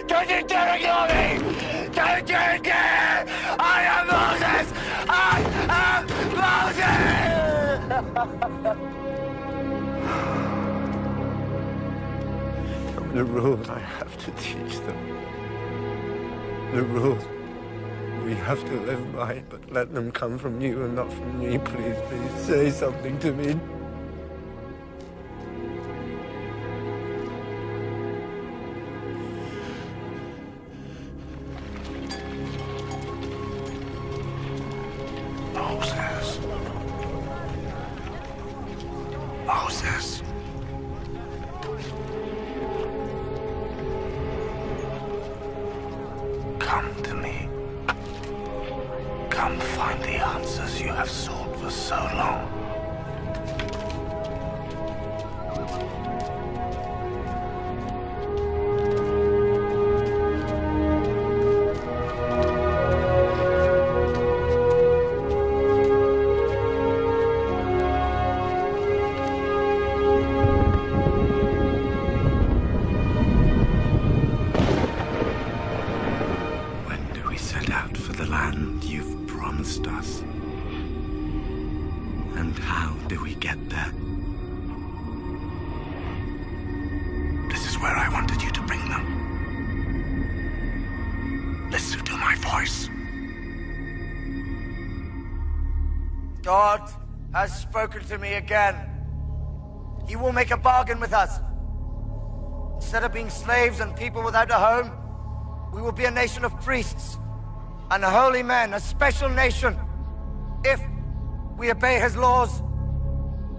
Don't you dare ignore me! Don't you dare! I am Moses! I am Moses! The rules I have to teach them. The rules we have to live by, but let them come from you and not from me. Please, please, say something to me. Moses. Moses. Come to me. Come find the answers you have sought for so long. God has spoken to me again. He will make a bargain with us. Instead of being slaves and people without a home, we will be a nation of priests and holy men, a special nation. If we obey his laws,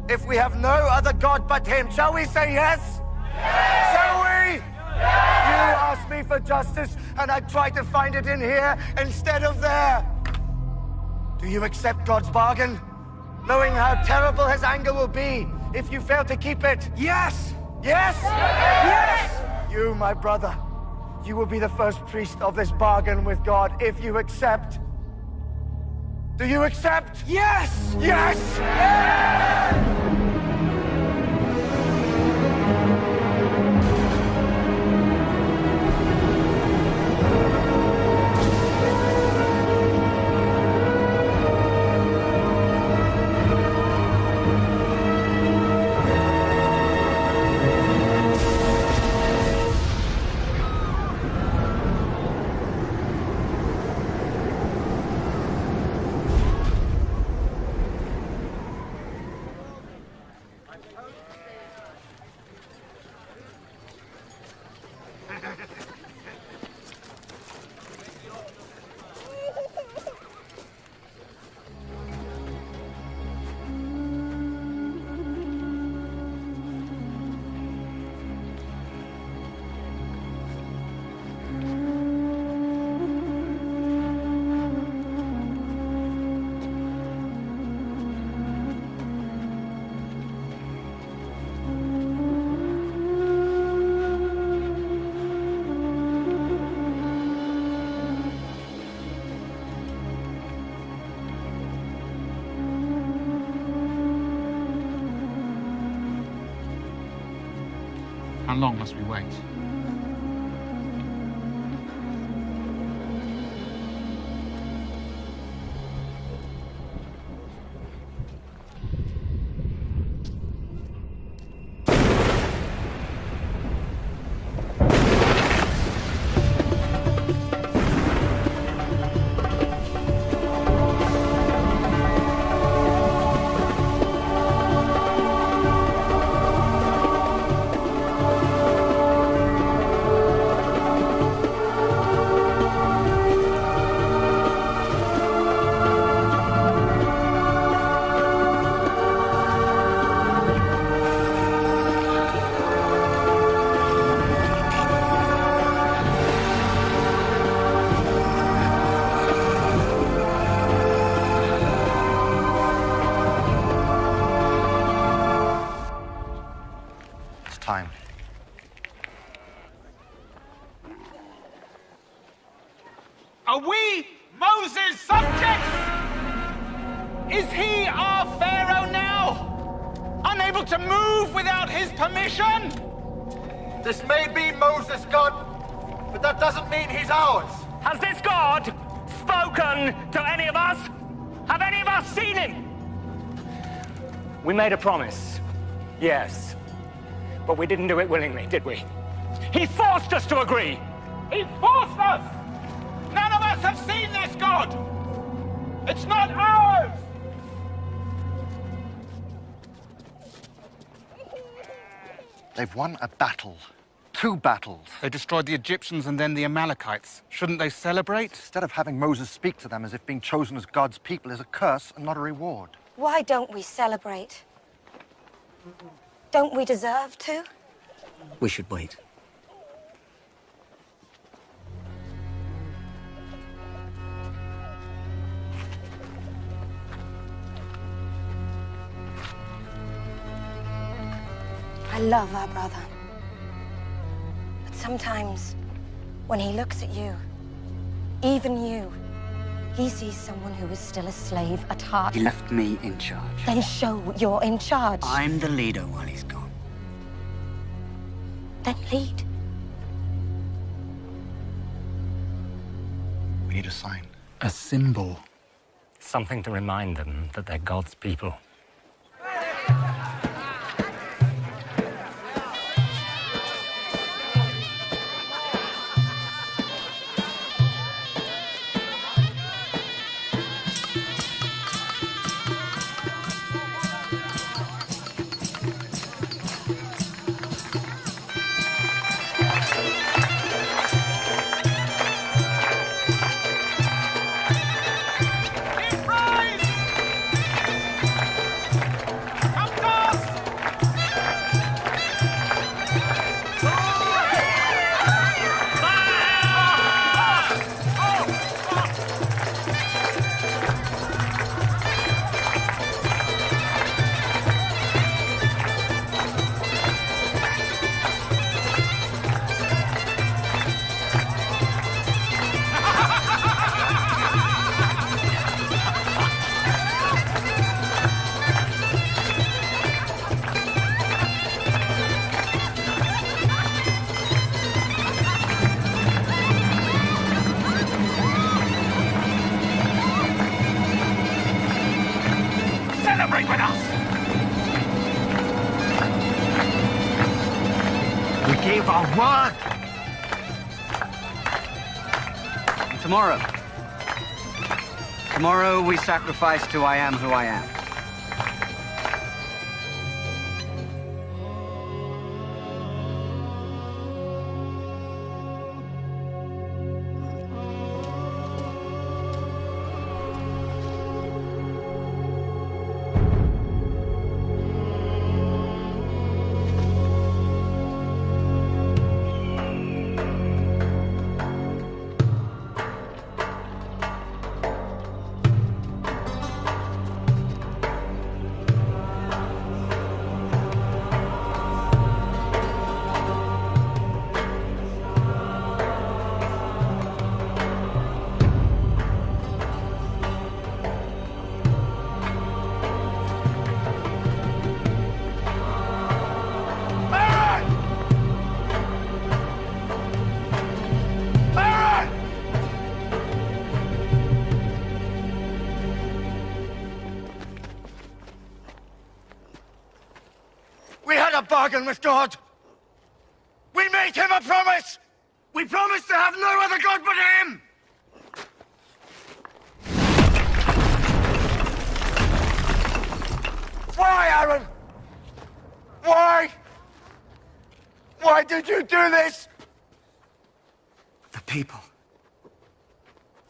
if we have no other God but him, shall we say yes? Yes! Shall we? Yes! You asked me for justice, and I tried to find it in here instead of there. Do you accept God's bargain, knowing how terrible his anger will be if you fail to keep it? Yes! Yes? Yes! You, my brother, you will be the first priest of this bargain with God if you accept. Do you accept? Yes! Yes! Yes! How long must we wait? Time. Are we Moses' subjects? Is he our Pharaoh now? Unable to move without his permission? This may be Moses' God, but that doesn't mean he's ours. Has this God spoken to any of us? Have any of us seen him? We made a promise, yes. But we didn't do it willingly, did we? He forced us to agree! He forced us! None of us have seen this God! It's not ours! They've won a battle. 2 battles. They destroyed the Egyptians and then the Amalekites. Shouldn't they celebrate? Instead of having Moses speak to them as if being chosen as God's people is a curse and not a reward. Why don't we celebrate? Don't we deserve to? We should wait. I love our brother. But sometimes, when he looks at you, even you, he sees someone who is still a slave at heart. He left me in charge. Then show you're in charge. I'm the leader while he's gone. Then lead. We need a sign. A symbol. Something to remind them that they're God's people. Tomorrow we sacrifice to I am who I am. Bargain with God. We made him a promise. We promised to have no other God but him. Why, Aaron? Why? Why did you do this? The people.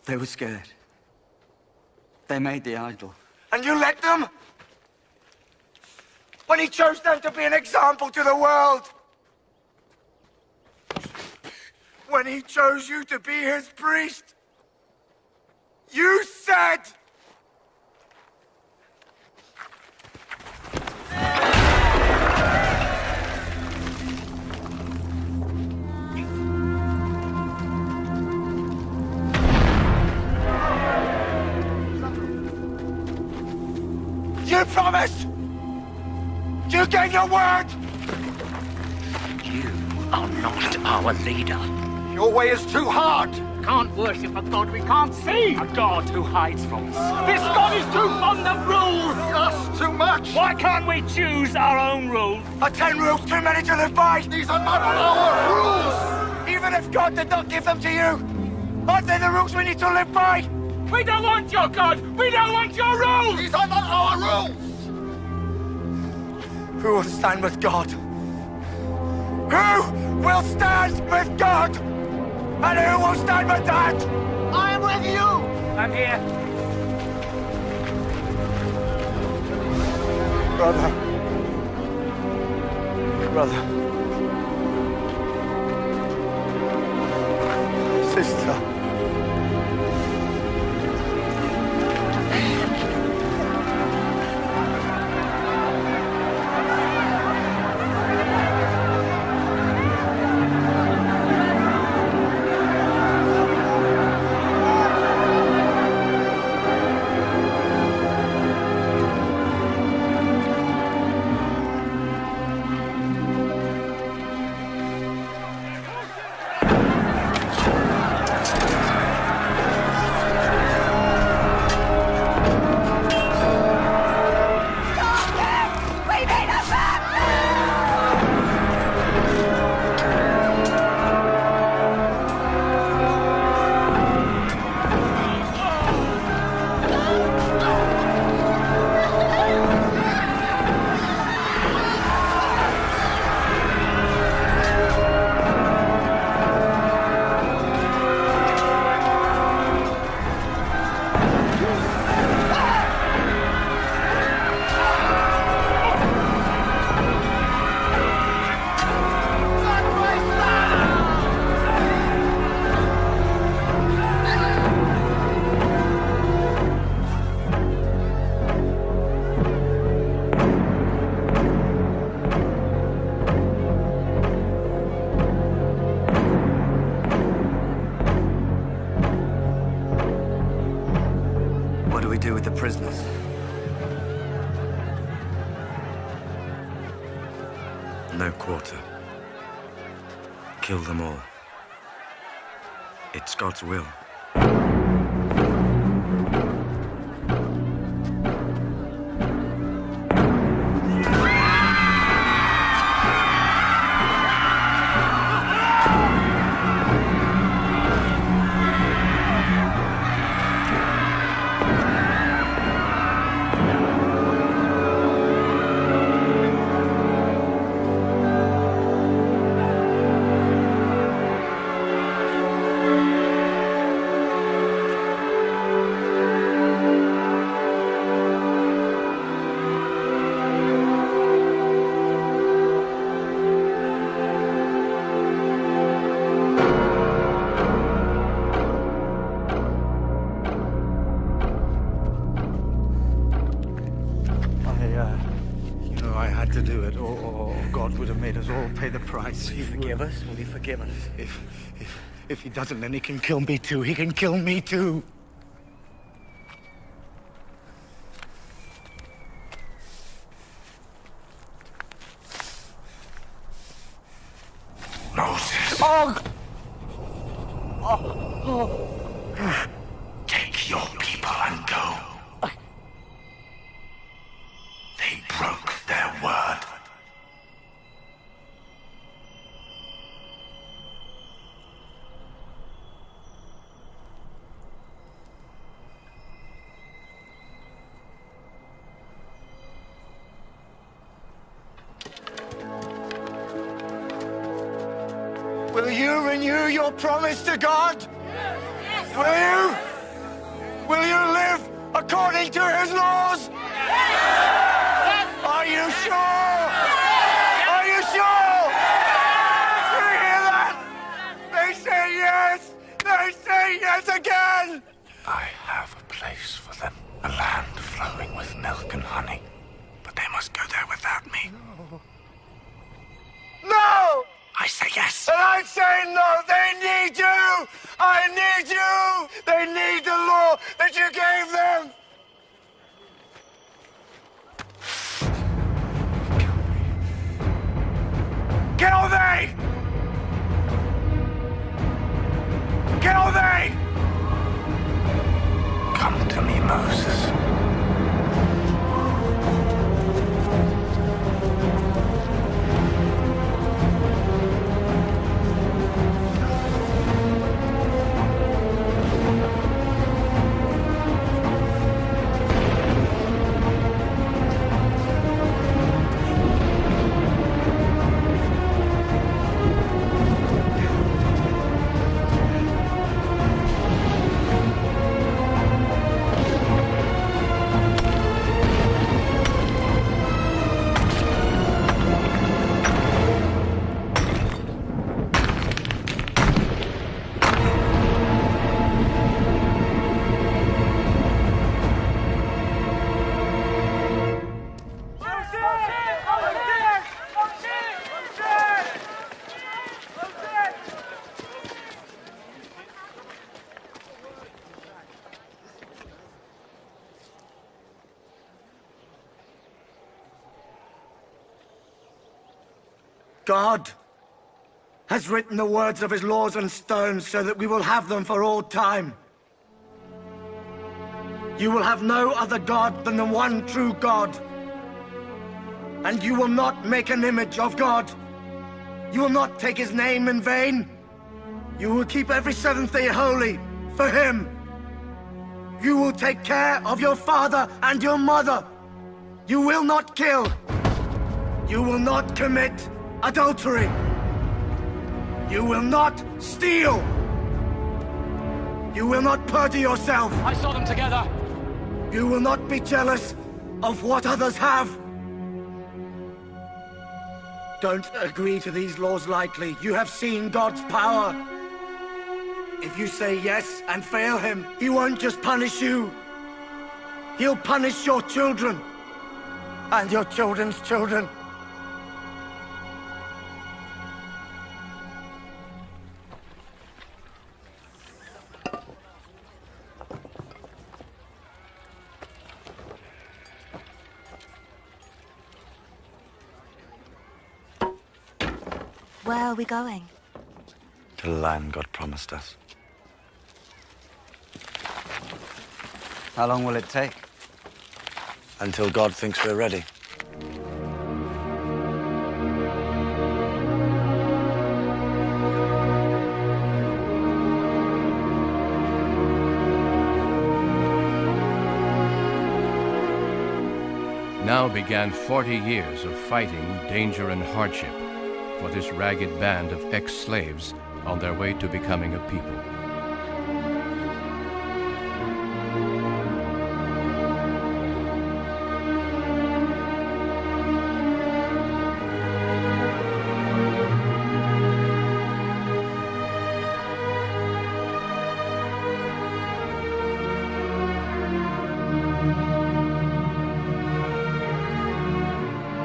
They were scared. They made the idol. And you let them? When he chose them to be an example to the world. When he chose you to be his priest. You said... You promised! You gave your word! You are not our leader. Your way is too hard! can't worship a God we can't see. A God who hides from us. This God is too fond of rules. Us too much. Why can't we choose our own rules? Are 10 rules too many to live by? These are not our rules. Even if God did not give them to you, aren't they the rules we need to live by? We don't want your God. We don't want your rules. These are not our rules. Who will stand with God? Who will stand with God? And who will stand with that? I am with you. I'm here. Brother. Brother. Sister. Prisoners. No quarter. Kill them all. It's God's will. Pay the price. Will you forgive us? Will you forgive us? If he doesn't, then he can kill me too. He can kill me too. Moses. Oh! Take your people and go. They broke their word. Will you renew your promise to God? Yes. Will you? Will you live according to his laws? Yes. Are you sure? Yes. Are you sure? Yes. Do you hear that? They say yes! They say yes again! I have a place for them. A land flowing with milk and honey. But they must go there without me. No! I say yes. And I say no. They need you. I need you. They need the law that you gave them. Kill me. Kill me. God has written the words of his laws on stones so that we will have them for all time. You will have no other God than the one true God. And you will not make an image of God. You will not take his name in vain. You will keep every seventh day holy for him. You will take care of your father and your mother. You will not kill. You will not commit adultery. You will not steal. You will not perjure yourself. I saw them together. You will not be jealous of what others have. Don't agree to these laws lightly. You have seen God's power. If you say yes and fail him, he won't just punish you. He'll punish your children and your children's children. Where are we going? To the land God promised us. How long will it take? Until God thinks we're ready. Now began 40 years of fighting, danger, and hardship for this ragged band of ex-slaves on their way to becoming a people.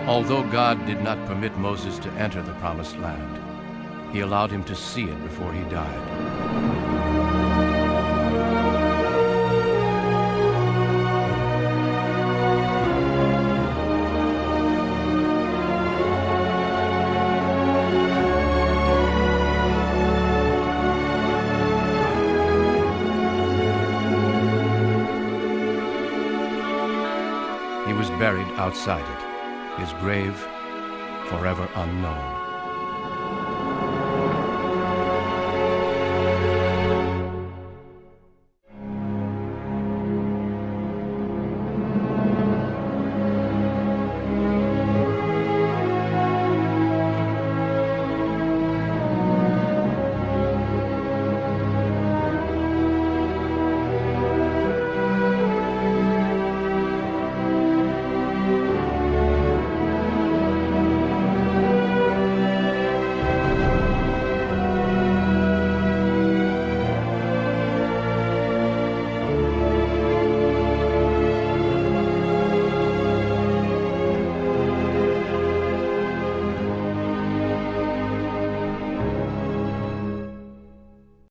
Although God did not permit Moses to enter the Promised Land, he allowed him to see it before he died. He was buried outside it, his grave forever unknown.